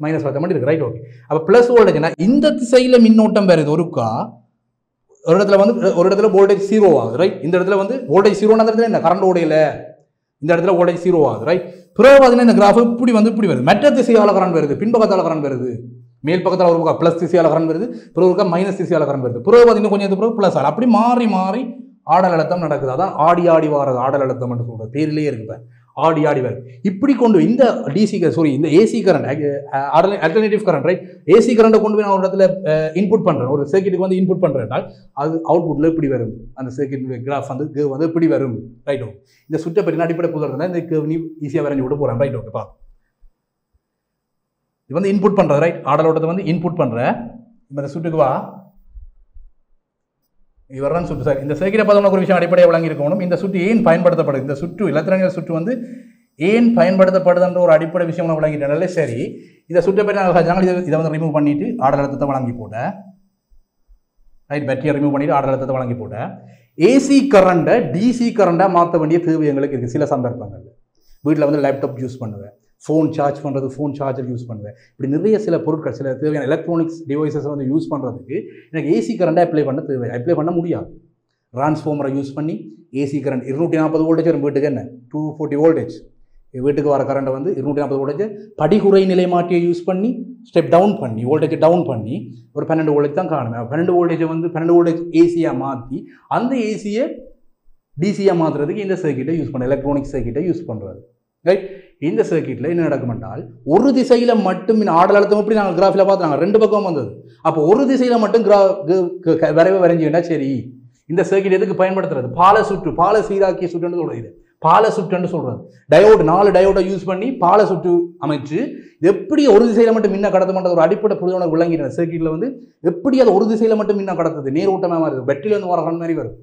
மைனஸ் அழுத்தம் மட்டும் இருக்கு, ரைட்? ஓகே, அப்போ ப்ளஸ் வோல்டேஜ்னா இந்த திசையில் மின்னோட்டம் வருது ஒருக்கா, ஒரு இடத்துல வோல்டேஜ் 0 ஆகுது, ரைட்? இந்த இடத்துல வந்து வோல்டேஜ் 0 இடத்துல என்ன கரண்ட் ஓடையில, இந்த இடத்துல வோல்டேஜ் 0 ஆகுது, ரைட்? பிறகு பார்த்தீங்கன்னா இந்த கிராஃப் இப்படி வருது, மற்ற திசையால் கரண்ட் வருது, பின்பக்கத்தால் கரண்ட் வருது, மேல் பக்கத்தில் ஒரு பக்கம் ப்ளஸ் திசையால் கரண்ட் வருது, பிறகு ஒருக்கா மைனஸ் திசையால் கரண்ட் வருது, பிறகு பார்த்தீங்கன்னா கொஞ்சம் பிறகு ப்ளஸ் ஆள், அப்படி மாறி மாறி ஆடல் அழுத்தம் நடக்குது. அதான் ஆடி ஆடி வாரது ஆடல் அழுத்தம் என்று சொல்கிறது, பேரிலேயே இருக்கு. ஆடி ஆடி வரும். இப்படி கொண்டு இந்த இந்த AC current alternative current, right? AC கரண்ட்டை கொண்டு போய் நான் ஒரு இடத்துல இன்புட் பண்ணுறேன், ஒரு சர்க்கியூட்டுக்கு வந்து இன்புட் பண்ணுறேன்னால் அது அவுட்புட்டில் இப்படி வரும், அந்த சர்க்கியூட்டுடைய கிராஃப் வந்து இப்படி வரும், ரைட்? ஓகே, இந்த சுற்றை பற்றி அடிப்படை புதுதான் இந்த நீ ஈஸியாக வரைஞ்சி விட போகிறேன், ரைட்? ஓகே, பார்ப்போம். இது வந்து இன்புட் பண்ணுறது, ரைட்? ஆடலோட்டத்தை வந்து இன்புட் பண்ணுற இந்த சுற்றுக்கு வா, இவர்தான் சுற்று. சார், இந்த சர்க்கியூட்டை பார்த்து ஒரு விஷயம் அடிப்படையாக வழங்கியிருக்கணும். இந்த சுற்று ஏன் பயன்படுத்தப்படுது, இந்த சுற்று எலக்ட்ரானிக் சுற்று வந்து ஏன் பயன்படுத்தப்படுதுன்ற ஒரு அடிப்படை விஷயம் வழங்கிட்டாலே சரி. இதை சுற்றை பற்றி நாங்கள் இதை வந்து ரிமூவ் பண்ணிட்டு ஆடல் அழுத்தத்தை வழங்கி போட்டேன், ரைட்? பேட்டரியை ரிமூவ் பண்ணிட்டு ஆடல் அழுத்தத்தை வழங்கி போட்டேன். ஏசி கரண்ட்டை டிசி கரண்டாக மாற்ற வேண்டிய தேவை எங்களுக்கு இருக்குது. சில சந்தர்ப்பங்கள் வீட்டில் வந்து லேப்டாப் யூஸ் பண்ணுவேன், ஃபோன் சார்ஜ் பண்ணுறது, ஃபோன் சார்ஜர் யூஸ் பண்ணுவேன். இப்படி நிறைய சில பொருட்கள், சில தேவையான எலக்ட்ரானிக்ஸ் டிவைசஸை வந்து யூஸ் பண்ணுறதுக்கு எனக்கு ஏசி கரண்ட்டை அப்ளை பண்ண முடியாது. டிரான்ஸ்ஃபார்மரை யூஸ் பண்ணி ஏசி கரண்ட் 240 வோல்டேஜ் வரும் வீட்டுக்கு, என்ன 240 வோல்டேஜ் வீட்டுக்கு வர கரண்ட்டை வந்து 240 வோல்டேஜ் படிகுறை நிலை மாற்றியை யூஸ் பண்ணி ஸ்டெப் டவுன் பண்ணி வோல்டேஜ் டவுன் பண்ணி ஒரு 12 வோல்டேஜ் தான் காணுமே. 12 வோல்டேஜை வந்து 12 வோல்டேஜ் ஏசியாக மாற்றி அந்த ஏசியை டிசியாக மாற்றுறதுக்கு இந்த சர்க்கியூட்டை யூஸ் பண்ண, எலக்ட்ரானிக் சர்க்கியூட்டை யூஸ் பண்ணுறது. ரைட், இந்த சர்க்கியூட்டில் என்ன நடக்கும் என்றால் ஒரு திசையில் மட்டும் ஆடல் அழுத்தம் எப்படி நாங்கள் கிராஃபில் பார்த்துனாங்க 2 பக்கம் வந்தது. அப்போ ஒரு திசையில் மட்டும் வரைவை வரைஞ்சிங்கன்னா சரி. இந்த சர்க்கியூட் எதுக்கு பயன்படுத்துறது? பால சீராக்கிய சுற்றுன்னு சொல்கிறது, பால சுற்றுன்னு சொல்கிறது. டயோடு 4 டயோடை யூஸ் பண்ணி பால சுற்று அமைச்சு எப்படி ஒரு திசையில் மட்டும் மின்ன கடத்த மாட்டது ஒரு அடிப்படை புரிதவனுக்கு விளங்கின சர்க்கியூட்டில் வந்து எப்படி அது ஒரு திசையில் மட்டும் மின்ன கடத்துது, நேரோட்டமாக மாறுது, பேட்டரியில் வந்து வர கரண்ட் மாதிரி வரும்.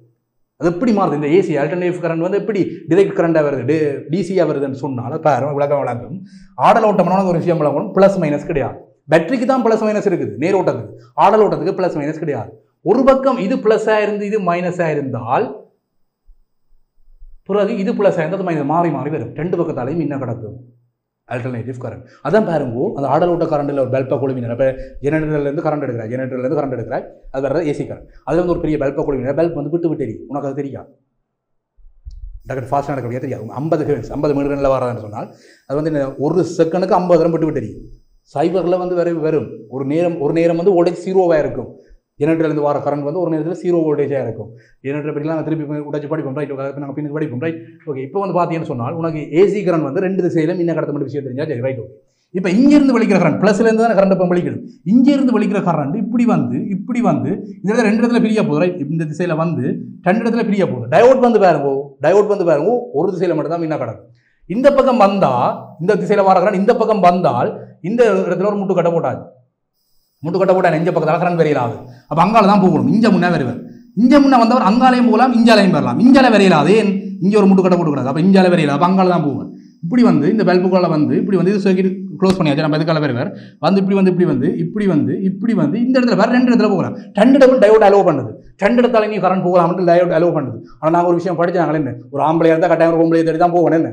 அது எப்படி மாறுது? இந்த ஏசி ஆல்டர்னேட்டிவ் கரண்ட் வந்து எப்படி டிரெக்ட் கரண்டாக வருது, டிசியாக வருதுன்னு சொன்னால் பாருங்க விளக்கம் வழங்கும். ஆடல் ஓட்டமான ஒரு விஷயம் வழங்கணும். ப்ளஸ் மைனஸ் கிடையாது. பேட்டரிக்கு தான் ப்ளஸ் மைனஸ் இருக்குது, நேரோட்டத்துக்கு. ஆடல் ஓட்டத்துக்கு ப்ளஸ் மைனஸ் கிடையாது. ஒரு பக்கம் இது ப்ளஸ்ஸாக இருந்து இது மைனஸாக இருந்தால் பிறகு இது ப்ளஸ் ஆயிருந்தால் அது மைனஸ் மாறி மாறி வரும். 2 பக்கத்தாலையும் மின்ன கடத்தும் ஆல்டர்னேட்டிவ் கரண்ட். அதான் பாருங்கோ, அந்த ஆடல் ஓட்ட கரண்டில் ஒரு பல்பை கொழுவினர். இப்போ ஜெனரேட்டர்லேருந்து கரண்ட் எடுக்கிறாய், அது வேறு ஏசி கரண்ட். அதில் வந்து ஒரு பெரிய பல்பை கொழுவினர், பல்ப் வந்து விட்டு தெரியும். உனக்கு அது தெரியாது, டக்குனு ஃபாஸ்ட்டாக நடக்க தெரியாது. 50 மீட்டரில் வராதுன்னு சொன்னால் அது வந்து ஒரு செகண்டுக்கு 50 தரம் விட்டு தெரியும். சைபரில் வந்து வரும் ஒரு நேரம் வந்து வோல்டேஜ் 0வாக இருக்கும். ஜெனரேட்டர்லேருந்து வர கரண்ட் வந்து ஒரு நேரத்தில் 0 வோல்டேஜாக இருக்கும். ஜெனரேட்டர் பற்றிலாம் நாங்கள் திருப்பி உடச்சி படிப்போம். ரைட், நாங்கள் பின்னுக்கு படிப்போம். Right, okay. இப்போ வந்து பார்த்தீங்கன்னு சொன்னால் உனக்கு ஏசி கரண்ட் வந்து 2 திசையிலும் மின்ன கடத்த மட்டும் விஷயம் தெரிஞ்சா சரி. Right, okay. இப்போ இங்கேருந்து வெளிக்கிற கரண்ட் ப்ளஸ்லேருந்து தான் கரண்ட் இப்போ வெளிக்கிடும். இங்கேருந்து வெளிக்கிற கரண்ட் இப்படி வந்து இந்த இடத்துல 2 இடத்துல பிரியா போகுது. ரைட், இந்த திசையில் வந்து 2 இடத்துல பிரியா போகுது. டயோட் வந்து பாருங்க ஒரு திசையில் மட்டும் தான் மின்ன கடக்கும். இந்த பக்கம் வந்தால் இந்த திசையில் வர கரண்ட் இந்த பக்கம் வந்தால் இந்த இடத்துல ஒரு முட்டு கட்ட போட்டாது. நெஞ்ச பக்கத்தால் கரண்ட் வரையலாது. அப்போ அங்கால தான் போகணும். இஞ்ச முன்னே வருவார். இஞ்ச முன்னே வந்தவர் அங்காலையும் போகலாம், இஞ்சாலையும் வரலாம். இஞ்சால வரையலாது. ஏன் இங்கே ஒரு முட்டு கட்ட போட்டுக்கூடாது. அப்போ இஞ்சால வரையலாம். அப்போ அங்கால தான் போவார். இப்படி வந்து இந்த பல்புக்குள்ள வந்து இப்படி வந்து இது சர்க்கியூட் க்ளோஸ் பண்ணியாச்சு. நம்ம எதுக்கால வருவார் வந்து இப்படி வந்து இந்த இடத்துல வேறு 2 இடத்துல போகலாம். 2 இடத்துல டயோட் அலோவ் பண்ணுது. 2 இடத்துல நீ கரண்ட் போகலாம்னு டயோட் அலோவ் பண்ணுது. ஆனால் நாங்கள் ஒரு விஷயம் படிச்சாங்களே, என்ன ஒரு ஆம்பளையாக இருந்தால் கட்டாயம் ஒரு பொம்பளையை தேடி தான் போகணும். என்ன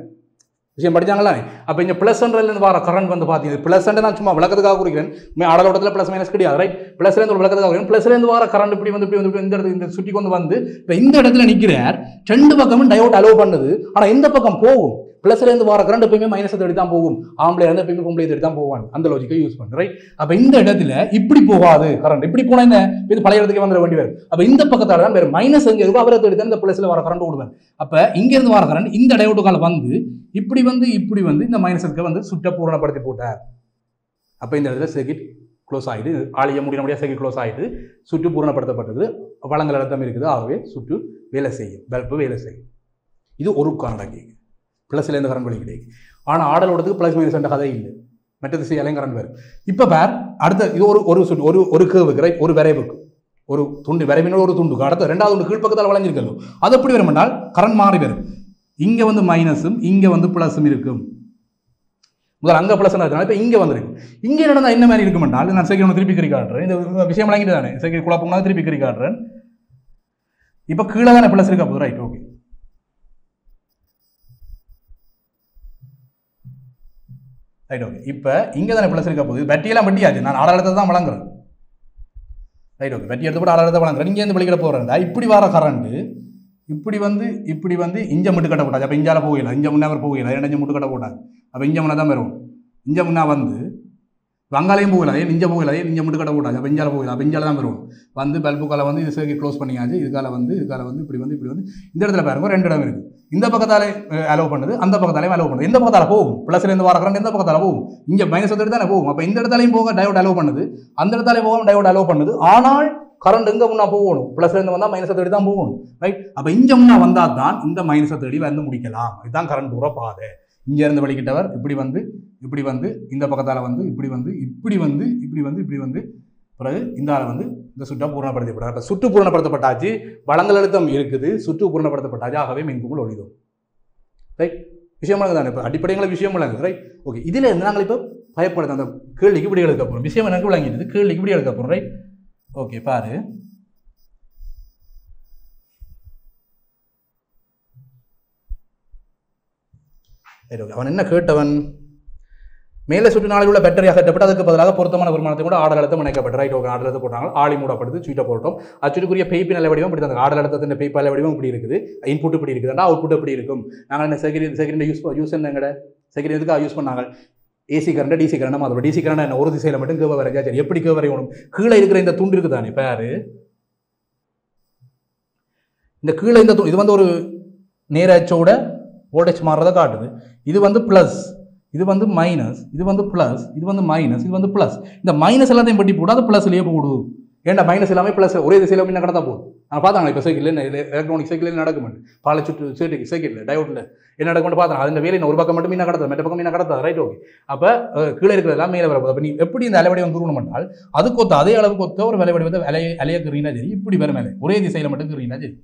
விஷயம் படிச்சாங்களா? அப்போ இங்கே +1லேருந்து வர கரண்ட் வந்து பார்த்தீங்கன்னா +1 நான் சும்மா விளக்கத்துக்காக குறிக்கிறேன். ஆடலோட்டத்தில் ப்ளஸ் மைனஸ் கிடையாது. ரைட், +லேருந்து ஒரு விளக்கத்துக்காக குறிக்கிறேன். +லேருந்து வர கரண்ட் இப்படி வந்து இந்த இடத்துல இந்த சுற்றி கொண்டு வந்து இப்போ இந்த இடத்துல நிற்கிறார். 2 பக்கமும் டயோட் அலோவ் பண்ணுது. ஆனால் எந்த பக்கம் போகும்? +லேருந்து வர கரண்ட் எப்பயுமே மைனஸை தேடி தான் போகும். ஆம்பளை இருந்தால் எப்பயுமே பொம்பளை தேடி தான் போவான். அந்த லாஜிக்கை யூஸ் பண்ணுறேன். ரைட், அப்போ இந்த இடத்துல இப்படி போகாது கரண்ட். இப்படி போனால் என்ன இது பழைய இடத்துக்கு வந்துட வேண்டி வரும். அப்போ இந்த பக்கத்தால் தான் வேறு மைனஸ் எங்கே இருக்கோ அவரை தேடி தான் இந்த +ல வர கரண்ட் விடுவேன். அப்போ இங்கேருந்து வர கரண்ட் இந்த டயோட்டுக்கால வந்து இப்படி வந்து இந்த மைனஸுக்கு வந்து சுற்ற பூரணப்படுத்தி போட்டார். அப்போ இந்த இடத்துல சர்க்கியூட் க்ளோஸ் ஆகிட்டு ஆளிய முடிய சர்க்கியூட் க்ளோஸ் ஆகிட்டு சுற்று பூரணப்படுத்தப்பட்டது. வளங்கள் அழுத்தம் இருக்குது. ஆகவே சுற்று வேலை செய்யும், பல்பு வேலை செய்யும். இது ஒரு காரணம். +லேருந்து கரண்ட் வழி கிடையாது. ஆனால் ஆடலோடத்துக்கு ப்ளஸ் மைனஸ் என்ற கதை இல்லை. மற்ற திசையாலையும் கரண்ட் வரும். இப்போ பார் அடுத்த இது ஒரு கேவுக்கு, ரைட், ஒரு வரைவுக்கு ஒரு துண்டு வரைவினோட ஒரு துண்டுக்கு அடுத்த 2வது துண்டு கீழ்ப்பக்கத்தால் வளைஞ்சிருக்கணும். அது எப்படி வரும் என்றால் கரண்ட் மாறி வரும். இங்கே வந்து மைனஸும் இங்கே வந்து ப்ளஸும் இருக்கும். முதல் அங்கே ப்ளஸ் இருக்கிறாங்க. இப்போ இங்கே வந்துருக்கு. இங்கே நடந்தால் என்ன மாதிரி இருக்கும் என்றால் நான் சைக்கிள் திருப்பி கறி காட்டுறேன். இந்த விஷயம் வழங்கிட்டு தானே சைக்கிள் குழப்பம்னா திருப்பி கறி காட்டுறேன். இப்போ கீழே தானே ப்ளஸ் இருக்க போகுது. Right, okay. Right, okay. இப்போ இங்கே தானே ப்ளஸ் இருக்க போகுது. பேட்டரியெல்லாம் வட்டியாச்சு. நான் ஆடலத்தை தான் வழங்குறேன். Right, okay. பேட்டரி எடுத்து கூட ஆடலத்தை வழங்குறேன். இங்கேருந்து வெளிக்கிட போகிறேன். இப்படி வர கரண்ட்டு இப்படி வந்து இஞ்ச முட்டு கட்ட போட்டாச்சு. அப்போ இஞ்சால போகல, இஞ்ச முன்னே அவர் போகல, 2 முட்டு கட்ட போட்டாங்க. அப்போ இஞ்ச முன்னே தான் வரும். இஞ்ச முன்னா வந்து வங்காலையும் போகல, இஞ்ச போகல, இஞ்ச முட்டு கட்ட போட்டாச்சு. அப்போ இஞ்சால போகல, அப்போ இஞ்சால தான் வரும். வந்து பல்புக்கால வந்து இது சர்க்கியூட் க்ளோஸ் பண்ணியாச்சு. இதுக்கால வந்து இப்படி வந்து இந்த இடத்துல பாருங்க 2 இடம் இருக்குது. இந்த பக்கத்தாலே அலோவ் பண்ணுது, அந்த பக்கத்தாலையும் அலோவ் பண்ணுது. எந்த பக்கத்தால் போகும்? +லேருந்து வர கரண்ட் எந்த பக்கத்தால் போகும்? இங்கே மைனஸ் எடுத்து தானே போகும். அப்போ இந்த இடத்துலையும் போக டயோட் அலோவ் பண்ணுது, அந்த இடத்தாலையும் போக டயோட் அலோவ் பண்ணுது. ஆனால் கரண்ட் எங்கே முன்னா போகணும்? +லேருந்து வந்தால் மைனஸை தேடி தான் போகணும். ரைட், அப்போ இங்கே முன்னா வந்தால் தான் இந்த மைனஸை தேடி வந்து முடிக்கலாம். இதுதான் கரண்ட் போகிற பாதை. இங்கேருந்து வெளிக்கிட்டவர் இப்படி வந்து இந்த பக்கத்தால் வந்து இப்படி வந்து பிறகு இந்த ஆளை வந்து இந்த சுற்றை பூரணப்படுத்தப்பட்டார். இப்போ சுற்று பூரணப்படுத்தப்பட்டாச்சு, வளங்கள் அழுத்தம் இருக்குது, சுற்று பூரணப்படுத்தப்பட்டாச்சு. ஆகவே மின்குமிழ் ஒளிதோம். ரைட், விஷயம் தானே. இப்போ அடிப்படைகளை விஷயம் விளங்குது. Right, okay. இதில் இருந்து நாங்கள் இப்போ பயப்படுத்த அந்த கேள்விக்கு இப்படி எடுக்க போகிறோம். விஷயம் எனக்கு விளங்கிடுது, கேள்விக்கு இப்படி எடுக்க போகிறோம். Right, okay. பாரு, அவன் என்ன கேட்டவன்? மேலே சுற்றி நாளில் உள்ள பேட்டரியாக செட்டப்பட்டு அதுக்கு பதிலாக பொருத்தமான வருமானத்தை கூட ஆடல் அழுத்தம் இணைக்கப்பட்டு ரைட் ஓகே ஆடல் அழுத்தம் போட்டாங்க ஆளி மூடப்படுது சீட்டை போட்டோம் அச்சுக்குரிய பெய்ப்பு நல்ல வடிவம் இப்படி அந்த ஆடல் அழுத்தத்தின் பெய்ப்பு நல்ல வடிவம் இப்படி இருக்குது இன்புட் இப்படி இருக்குதுன்னா அவுட்புட் எப்படி இருக்கும் நாங்கள் என்ன செகண்ட் யூஸ் என்னங்கட செகண்ட் எதுக்காக யூஸ் பண்ணாங்க ஏசி கரண்ட் டிசி கரண்ட் அதோட டிசி கரண்ட் என்ன ஒரு திசையில் மட்டும் கேவ வரைஞ்சா சரி எப்படி கேவ வரையணும் கீழே இருக்கிற இந்த துண்டு இருக்குது தானே பேரு இந்த கீழே இந்த இது வந்து ஒரு நேராச்சோட வோல்டேஜ் மாறுறதை காட்டுது இது வந்து ப்ளஸ் இது வந்து மைனஸ் இது வந்து ப்ளஸ் இது வந்து மைனஸ் இது வந்து ப்ளஸ் இந்த மைனஸ் எல்லாத்தையும் பட்டி போடு அது ப்ளஸ்லேயே போடு ஏன்டா மைனஸ் எல்லாமே ப்ளஸ் ஒரே திசையில் என்ன கடத்தா போதும் நான் பார்த்தாங்க இப்போ சைக்கிள் எலக்ட்ரானிக் சைக்கிள் நடக்க மாட்டேன் பாலை சுட்டு சைக்கிளில் டயோட்டில் என்ன நடக்கும் பார்த்தாங்க அந்த வேலை ஒரு பக்கம் மட்டும் மீன் கடத்தா மற்ற பக்கம் மீன் கடத்தா ரைட் ஓகே அப்போ கீழே இருக்கிறதெல்லாம் மேலே வரப்போகுது அப்போ நீ எப்படி இந்த அலைவடிவம் கூறணும் என்றால் அது கொத்த அதே அளவு கொத்த ஒரு விலை வடிவத்தை அலைய கீறினா சரி இப்படி வரும் மேலே ஒரே திசையில் மட்டும் கீறினா சரி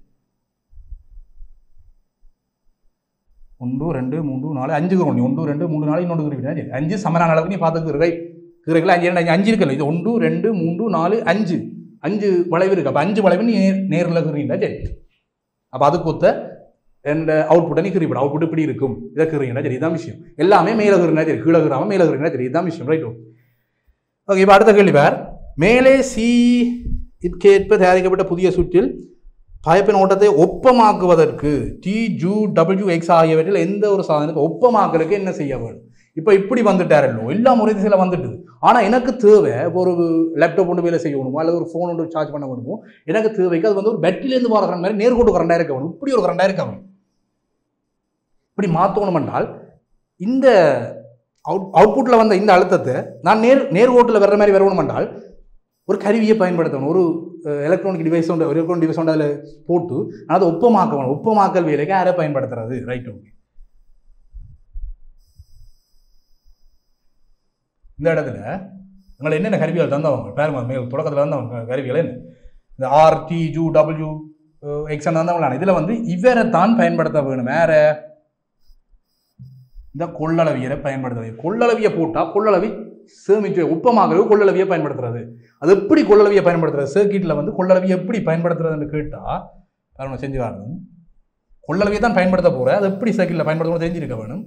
1 2 3 4 5 கீறணும் 1 2 3 4 இன்னொன்று கீறினா சரி 5 சமனான அளவுக்கு நீ பார்த்துக்கு ரைட் கீரைகள் 5 இருக்குல்ல இது 1 2 3 4 5 வளைவு இருக்கு அப்போ 5 வளைவு நீ நேரில் கீறினா சரி அப்போ அது கொத்த எந்த அவுட்புட்டை நீ கீறிப்படும் அவுட்புட் இப்படி இருக்கும் இதை கீறினா சரி இதுதான் விஷயம் எல்லாமே மேலே கீறினா சரி கீழே கீறாமல் மேலே கீறினா சரி இதுதான் விஷயம் ரைட் ஓகே இப்போ அடுத்த கேள்வி பார் மேலே இதற்கேற்ப தயாரிக்கப்பட்ட புதிய சுற்றில் பாய்ப்பின் ஓட்டத்தை ஒப்பமாக்குவதற்கு TUWX ஆகியவற்றில் எந்த ஒரு சாதனத்தை ஒப்பமாக்கலுக்கு என்ன செய்ய வேண்டும் இப்போ இப்படி வந்துட்டாரல்லோ எல்லாம் ஒரே திசையில் வந்துட்டுது ஆனால் எனக்கு தேவை ஒரு லேப்டாப் ஒன்று வேலை செய்யணுமோ அல்லது ஒரு ஃபோன் ஒன்று சார்ஜ் பண்ண வேணுமோ எனக்கு தேவைக்கு அது வந்து ஒரு பேட்டரியிலேருந்து வர கரண்ட் மாதிரி நேர்கோட்டு கரண்டாக இருக்க வேணும் இப்படி ஒரு கரண்டாக இருக்க வேணும் இப்படி மாற்றணும் என்றால் இந்த அவுட்புட்டில் வந்த இந்த அழுத்தத்தை நான் நேர்கோட்டில் வர்ற மாதிரி வரணும் என்றால் ஒரு கருவியை பயன்படுத்தணும் ஒரு எலக்ட்ரானிக் டிவைஸ் ஒன்று ஒரு எலக்ட்ரானிக் டிவைஸ் ஒன்று அதில் போட்டு அதை ஒப்பமாக்கணும் ஒப்பமாக்கல் வேலைக்கு யாரை பயன்படுத்துறது ரைட் ஓகே இந்த இடத்துல உங்களை என்னென்ன கருவிகள் தந்தவங்க பேருமா மேல் தொடக்கத்தில் வந்தவங்க கருவிகள் என்ன இந்த RTUWX தந்தவங்களான இதில் வந்து இவரை தான் பயன்படுத்த வேணும் வேற இந்த கொள்ளளவியரை பயன்படுத்துறது கொள்ளளவியை போட்டால் கொள்ளளவி சேமித்து ஒப்பமாகவே கொள்ளளவியை பயன்படுத்துறது அது எப்படி கொள்ளளவியை பயன்படுத்துறது சர்க்கிட்டில் வந்து கொள்ளளவியை எப்படி பயன்படுத்துறதுன்னு கேட்டால் காரணம் செஞ்சு காரணம் கொள்ளளவியை தான் பயன்படுத்த போகிறேன் அது எப்படி சர்க்கிட்டில் பயன்படுத்தணும் தெரிஞ்சிருக்க வேணும்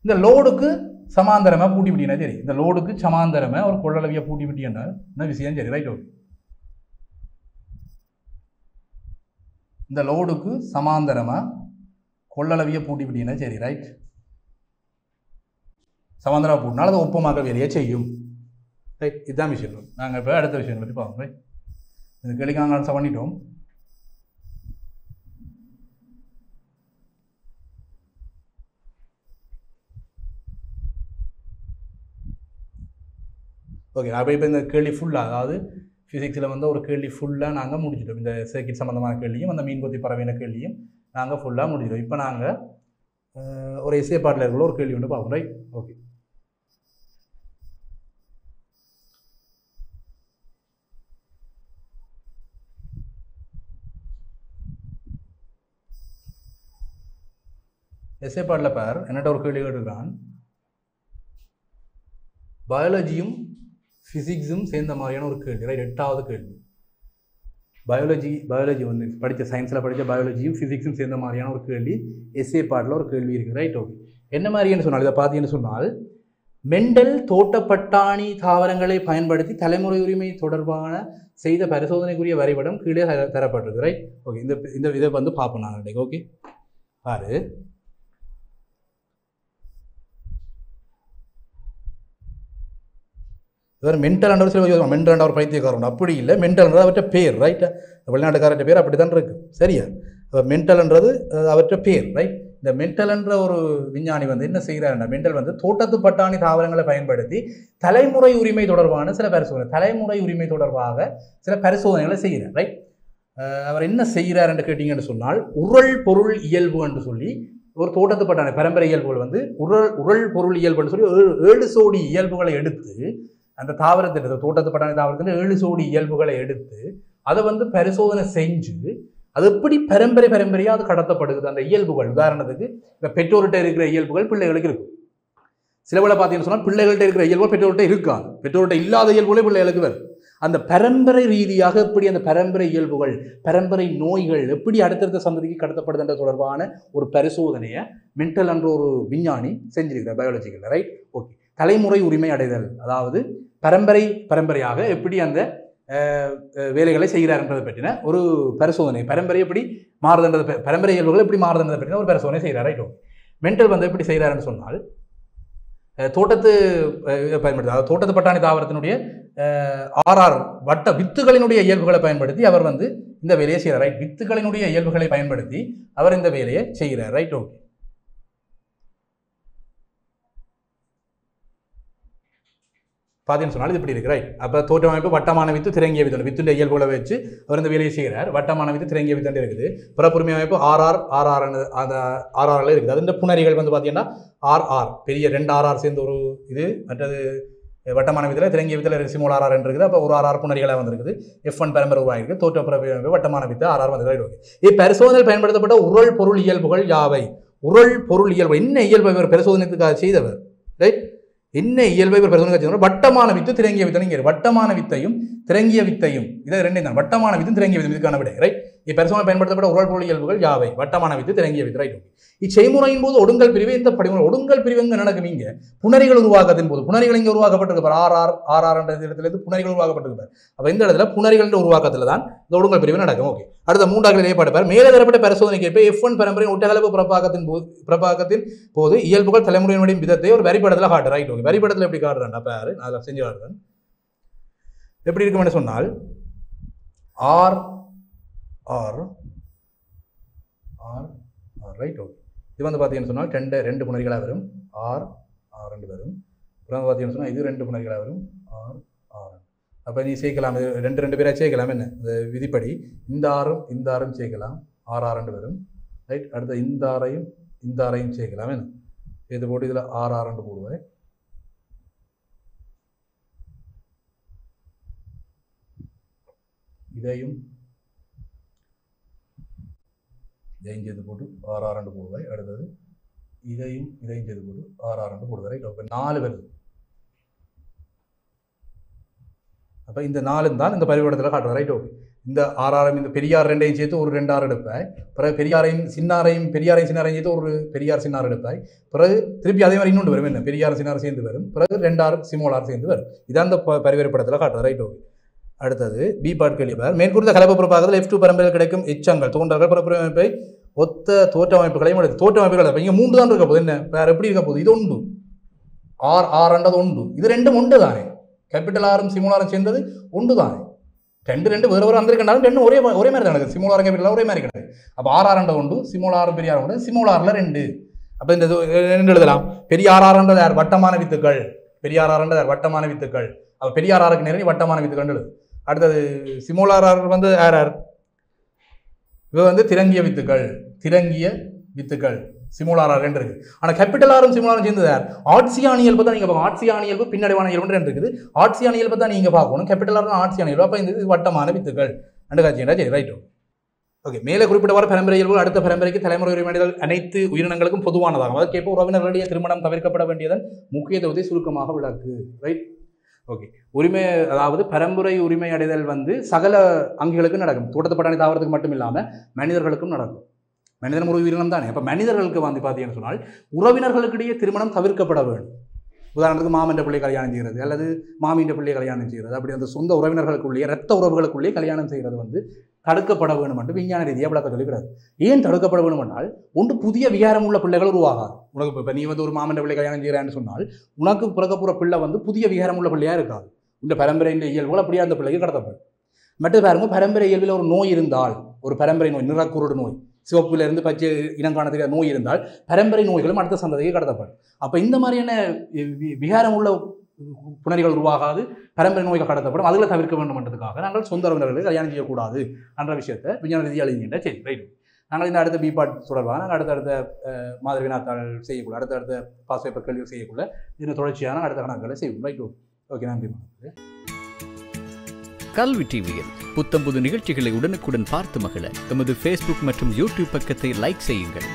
இந்த லோடுக்கு சமாந்தரமாக பூட்டி விட்டினா சரி இந்த லோடுக்கு சமாந்தரமாக ஒரு கொள்ளளவியை பூட்டி விட்டியன்னா என்ன விஷயம் சரி ரைட் ஓகே இந்த லோடுக்கு சமாந்தரமாக கொள்ளளவியை பூட்டி விட்டினா சரி ரைட் சமாந்தரமாக பூட்டினாலும் அதை ஒப்பமாக வேலையை செய்யும் ரைட் இதுதான் விஷயம் நாங்கள் இப்போ அடுத்த விஷயங்களை பற்றி பார்ப்போம் ரைட் இந்த கேள்விக்கு நாங்கள் ஆன்சர் பண்ணிட்டோம் ஓகே அப்போ இப்போ இந்த கேள்வி ஃபுல்லாக அதாவது ஃபிசிக்ஸில் வந்து ஒரு கேள்வி ஃபுல்லாக நாங்கள் முடிச்சிட்டோம் இந்த சர்க்கிட் சம்மந்தமான கேள்வியும் அந்த மீன் கொத்தி பறவைன கேள்வியும் நாங்கள் ஃபுல்லாக முடிச்சிட்டோம் இப்போ நாங்கள் ஒரு எஸ்ஏ பாட்டில் இருக்கிற ஒரு கேள்வி ஒன்று பார்ப்போம் ரைட் ஓகே எஸ்ஏ பாட்டில் பார் என்னட்ட ஒரு கேள்வி கேட்டுக்கிறான் பயாலஜியும் ஃபிசிக்ஸும் சேர்ந்த மாதிரியான ஒரு கேள்வி ரைட் 8வது கேள்வி பயாலஜி வந்து படித்த சயின்ஸில் படித்த பயாலஜியும் ஃபிசிக்ஸும் சேர்ந்த மாதிரியான ஒரு கேள்வி எஸ்ஏ பாட்டில் ஒரு கேள்வி இருக்குது ரைட் ஓகே என்ன மாதிரின்னு சொன்னால் இதை பார்த்தீங்கன்னு சொன்னால் மெண்டல் தோட்டப்பட்டாணி தாவரங்களை பயன்படுத்தி தலைமுறை உரிமை தொடர்பான செய்த பரிசோதனைக்குரிய வரைபடம் கீழே தரப்பட்டிருக்கு ரைட் ஓகே இந்த இதை வந்து பார்ப்போம் நாங்கள் இன்றைக்கு ஓகே பாரு வேறு மென்டல் சில மென்டல் ஒரு பைத்தியக்காரன் அப்படி இல்லை மென்டல்ன்றது அவற்ற பேர் ரைட் வெளிநாட்டுக்காரற்ற பேர் அப்படி தான் இருக்குது சரியா மென்டல்ன்றது அவற்ற பேர் ரைட் இந்த மென்டல்ன்ற ஒரு விஞ்ஞானி வந்து என்ன செய்கிறாருன்னா மென்டல் வந்து தோட்டத்து பட்டாணி தாவரங்களை பயன்படுத்தி தலைமுறை உரிமை தொடர்பான சில தலைமுறை உரிமை தொடர்பாக சில பரிசோதனைகளை செய்கிறார் ரைட் அவர் என்ன செய்கிறார் என்று கேட்டீங்கன்னு சொன்னால் உரல் பொருள் இயல்பு என்று சொல்லி ஒரு தோட்டத்து பட்டாணி பரம்பரை இயல்புகள் வந்து உரல் பொருள் இயல்புன்னு சொல்லி 7 சோடி இயல்புகளை எடுத்து அந்த தாவரத்தின் தோட்டத்து பட்டாணி தாவரத்தின் 7 சோடி இயல்புகளை எடுத்து அதை வந்து பரிசோதனை செஞ்சு அது எப்படி பரம்பரையாக அது கடத்தப்படுது அந்த இயல்புகள் உதாரணத்துக்கு இப்போ பெற்றோர்கிட்ட இருக்கிற இயல்புகள் பிள்ளைகளுக்கு இருக்கும் சில வேளை பார்த்தீங்கன்னு சொன்னால் பிள்ளைகள்கிட்ட இருக்கிற இயல்புகள் பெற்றோர்கிட்ட இருக்காது பெற்றோர்கிட்ட இல்லாத இயல்புகளே பிள்ளைகளுக்கு வரும் அந்த பரம்பரை ரீதியாக எப்படி அந்த பரம்பரை இயல்புகள் பரம்பரை நோய்கள் எப்படி அடுத்தடுத்த சந்ததிக்கு கடத்தப்படுது என்ற தொடர்பான ஒரு பரிசோதனையை மென்டல் என்ற ஒரு விஞ்ஞானி செஞ்சிருக்கிறார் பயாலஜிக்கல், ரைட்? ஓகே. தலைமுறை உரிமை அடைதல், அதாவது பரம்பரையாக எப்படி அந்த வேலைகளை செய்கிறார் என்பதை பற்றின ஒரு பரிசோதனை, பரம்பரை எப்படி மாறுதுன்றது, பரம்பரை இயல்புகள் எப்படி மாறுதுன்றதை பற்றின ஒரு பரிசோதனை செய்கிறார், ரைட்? ஓகே. மென்டல் வந்து எப்படி செய்கிறாருன்னு சொன்னால் தோட்டத்து பயன்படுத்தி, அதாவது தோட்டத்து பட்டாணி தாவரத்தினுடைய ஆர்ஆர் வட்ட வித்துகளினுடைய இயல்புகளை பயன்படுத்தி அவர் வந்து இந்த வேலையை செய்கிறார், ரைட்? வித்துகளினுடைய இயல்புகளை பயன்படுத்தி அவர் இந்த வேலையை செய்கிறார், ரைட்? ஓகே. பார்த்தீங்கன்னு சொன்னால் இது இப்படி இருக்கு, ரைட்? அப்போ தோற்றமைப்பு வட்டமான வித்து திரங்கிய வித்து, வித்துடைய இயல்புகளை வச்சு அவர் இந்த வேலையை செய்கிறார். வட்டமான வித்து திரங்கிய வித்து இருக்குது. புறப்புரிமை அமைப்பு ஆர்ஆர் அந்த ஆர்ஆர்ல இருக்குது. அது இந்த புணரிகள் வந்து பார்த்தீங்கன்னா ஆர்ஆர் பெரிய 2 ஆர்ஆர் சேர்ந்து ஒரு இது, மற்றது வட்டமான வித்தில் திரங்கிய வித்தில் சிமோல் ஆர்ஆர் இருக்குது. அப்போ ஒரு ஆர்ஆர் புணரிகளாக வந்துருக்குது. F1 பரம்பரை உருவாகிருக்கு. தோற்ற புறப்புரிமை வட்டமான வித்து ஆர்ஆர் வந்து, ரைட்? ஓகே. இப்பரிசோதனையில் பயன்படுத்தப்பட்ட உரள் பொருள் இயல்புகள் யாவை? உரள் பொருள் இயல்பு என்ன இயல்பை இவர் பரிசோதனைக்காக செய்தவர், ரைட்? என்ன இயல்பை இவர் பரிசோதனை? வட்டமான வித்து திரங்கிய வித்து. இங்கே வட்டமான வித்தையும் திரங்கிய வித்தையும் இதை ரெண்டையும் தான், வட்டமான வித்து திரங்கிய வித்து இதுக்கான விடை, ரைட்? இப்பரிசோதனை பயன்படுத்தப்பட்ட உரள் பொருள் இயல்புகள் யாவை? வட்டமான வித்து திரங்கிய வித்து, ரைட்? இச்செய்முறையின் போது ஒடுங்கல் பிரிவு இந்த படிமுறை, ஒடுங்கல் பிரிவு எங்க நடக்கும்? இங்க புணரிகள் உருவாக்கத்தின் போது. புணரிகள் இங்கே உருவாக்கப்பட்டிருப்பார், ஆர்ஆர் என்ற இடத்துல போது உருவாக்கப்பட்டிருப்பார். அப்ப இந்த இடத்துல புணரிகள் உருவாக்கத்துல தான் இந்த ஒடுங்கல் பிரிவு நடக்கும். ஓகே. அடுத்த 3வது ஏற்பாடு மேலே தரப்பட்ட பரிசோதனைக்கு ஏற்ப F1 பரம்பரையின் ஒட்டளவு பிரபாகத்தின் போது இயல்புகள் தலைமுறையினுடைய விதத்தை ஒரு வரிப்படத்தில் காட்டு, ரைட்? ஓகே. வரிப்படத்தில் எப்படி காட்டுறான் பாரு, நான் அதை செஞ்சு காட்டுறேன். எப்படி இருக்கும்னு சொன்னால் R R R R, right? Okay. இது வந்து பார்த்தீங்கன்னு சொன்னால் ரெண்டு புணரிகளாக வரும், ஆர் ஆர் 2 வரும். அப்புறம் பார்த்தீங்கன்னு சொன்னால் இது 2 புணரிகளாக வரும், ஆர் ஆர். அப்போ நீ சேர்க்கலாம், இது ரெண்டு பேராக சேர்க்கலாம். என்ன இந்த விதிப்படி இந்த ஆரும் சேர்க்கலாம், ஆர் ஆர் 2 வரும், ரைட்? அடுத்த இந்த ஆரையும் சேர்க்கலாம். என்ன இது போட்டு இதில் ஆர் ஆர் 2 போடுவேன். இதையும் செய்து போட்டு ஆர் ஆர் 2 போடுவாய். அடுத்தது இதையும் செய்து போட்டு ஆர் ஆர் 2 போடுவாய், ரைட்? இப்போ 4 வருது. அப்போ இந்த 4 தான் இந்த பரிவர்த்தத்தில் காட்டுறோம், ரைட்? ஓகே. இந்த ஆர்ஆரையும் இந்த பெரியார் 2ஐயும் சேர்த்து ஒரு 2 ஆர் எடுப்பாய். பிறகு பெரியாரையும் சின்னாரையும் சேர்த்து ஒரு பெரியார் சின்னார் எடுப்பாய். பிறகு திருப்பி அதே மாதிரி இன்னொன்று வரும், என்ன பெரியார் சின்னார் சேர்ந்து வரும். பிறகு 2 ஆர் சிமோல் ஆர் சேர்ந்து வரும். இதான் இந்த பரிவர்த்தத்தில் காட்டுறோம், ரைட்? ஓகே. அடுத்தது பி பார்ட் கேள்விப்பார். மேற்கூறிய கலப்பு புறப்பாகத்தில் F2 பரம்பரையில் கிடைக்கும் எச்சங்கள் தோன்றல்கள் புறப்புரிமைப்பை ஒத்த தோற்ற அமைப்புகளையும் எடுத்து தோற்ற அமைப்புகள் இங்கே 3 தான் இருக்க போகுது. என்ன வேறு எப்படி இருக்க போகுது? இது ஒன்று ஆர் ஆர் என்றது ஒன்று, இது 2 ஒன்று தானே. கேபிட்டல் ஆரும் சிமோலாரும் சேர்ந்தது ஒன்று தானே. 2 வேறு வந்திருக்கனாலும் 2 ஒரே மாதிரி தான் நடக்குது. சிமோலாரும் கேபிட்டல் ஒரே மாதிரி கிடையாது. அப்போ ஆர் ஆர் ஒன்று, சிமோலாரும் பெரியார் ஒன்று, சிமோலாரில் 2. அப்போ இந்த 2 எழுதலாம். பெரியார் ஆர்ன்றது யார்? வட்டமான வித்துக்கள். பெரியார் ஆர்ன்றது யார்? வட்டமான வித்துக்கள். அப்போ பெரியார் ஆருக்கு நேரடி வட்டமான வித்துக்கள் எழுது. அடுத்தது சிமோலார் ஆர் வந்து யார்? இவ வந்து திரங்கிய வித்துக்கள். சிமோலார் 2 இருக்கு. ஆனால் கேபிட்டல் ஆரும் சிமோலாரும் சேர்ந்தது யார்? ஆட்சியான இயல்பு தான் நீங்கள் பார்க்கணும். ஆட்சியான இயல்பு பின்னடைவான இயல்பு 2 இருக்குது. ஆட்சியான இயல்பு தான் நீங்கள் பார்க்கணும். கேபிட்டல் ஆர் தான் ஆட்சியான இயல்பு. அப்போ இந்த வட்டமான வித்துக்கள் 2 காட்சியா? சரி, ரைட்? ஓகே. மேலே குறிப்பிட்டவாறு பரம்பரை இயல்புகள் அடுத்த பரம்பரைக்கு தலைமுறை உரிமைகள் அனைத்து உயிரினங்களுக்கும் பொதுவானதாகும். அதற்கேற்ப உறவினர்களுடைய திருமணம் தவிர்க்கப்பட வேண்டியதன் முக்கியத்துவத்தை சுருக்கமாக விளக்கு, ரைட்? ஓகே. உரிமை, அதாவது பரம்பரை உரிமை அடைதல் வந்து சகல அங்கிகளுக்கும் நடக்கும். தோட்டத்து பட்டாணி தாவரத்துக்கு மட்டும் இல்லாமல் மனிதர்களுக்கும் நடக்கும். மனிதன் ஒரு உயிரினம் தானே. அப்போ மனிதர்களுக்கு வந்து பார்த்தீங்கன்னு சொன்னால் உறவினர்களுக்கிடையே திருமணம் தவிர்க்கப்பட வேண்டும். உதாரணத்துக்கு மாமன்ற பிள்ளை கல்யாணம் செய்கிறது அல்லது மாமின்ற பிள்ளை கல்யாணம் செய்கிறது, அப்படி அந்த சொந்த உறவினர்களுக்குள்ளேயே இரத்த உறவுகளுக்குள்ளேயே கல்யாணம் செய்கிறது வந்து தடுக்கப்பட வேண்டும் என்று விஞ்ஞான ரீதியாக விளக்க சொல்லிக்கிறார். ஏன் தடுக்கப்பட வேண்டும் என்றால், ஒன்று புதிய விகாரம் உள்ள பிள்ளைகள் உருவாகாது. உனக்கு இப்போ நீ வந்து ஒரு மாமன்ற பிள்ளை கல்யாணம் செய்கிறான்னு சொன்னால் உனக்கு பிறக்கப்புற பிள்ளை வந்து புதிய விகாரம் உள்ள பிள்ளையாக இருக்காது. இந்த பரம்பரையின் இயல்புகள் அப்படியே அந்த பிள்ளைக்கு கடத்தப்படும். மற்ற பாருங்க, பரம்பரை இயல்பில் ஒரு நோய் இருந்தால், ஒரு பரம்பரை நோய், நிறக்குருடு நோய், சிவப்பிலிருந்து பச்சை இனங்காண தெரியாத நோய் இருந்தால் பரம்பரை நோய்களும் அடுத்த சந்ததிக்கு கடத்தப்படும். அப்போ இந்த மாதிரியான விகாரம் உள்ள புணரிகள் உருவாகாது, பரம்பரை நோய்கள் கடத்தப்படும். அதில் தவிர்க்க வேண்டும் என்றதுக்காக நாங்கள் சொந்த உறவினர்களுக்கு கல்யாணம் செய்யக்கூடாது என்ற விஷயத்தை விஞ்ஞான ரீதியாக எழுதிக்கிட்ட. சரி, ரைட். நாங்கள் இந்த அடுத்த பி பார்ட் தொடர்பாக நாங்கள் அடுத்தடுத்த மாதிரி வினாத்தாள் செய்யக்குள்ள, அடுத்தடுத்த பாஸ் பேப்பர் கேள்விகள் செய்யக்குள்ள இன்னும் தொடர்ச்சியான அடுத்த கணக்குகளை செய்வோம். ரைட்? ஓகே, நன்றி. கல்வி டிவியில் புத்தம்புது நிகழ்ச்சிகளை உடனுக்குடன் பார்த்து மகிழ எமது ஃபேஸ்புக் மற்றும் யூடியூப் பக்கத்தை லைக் செய்யுங்கள்.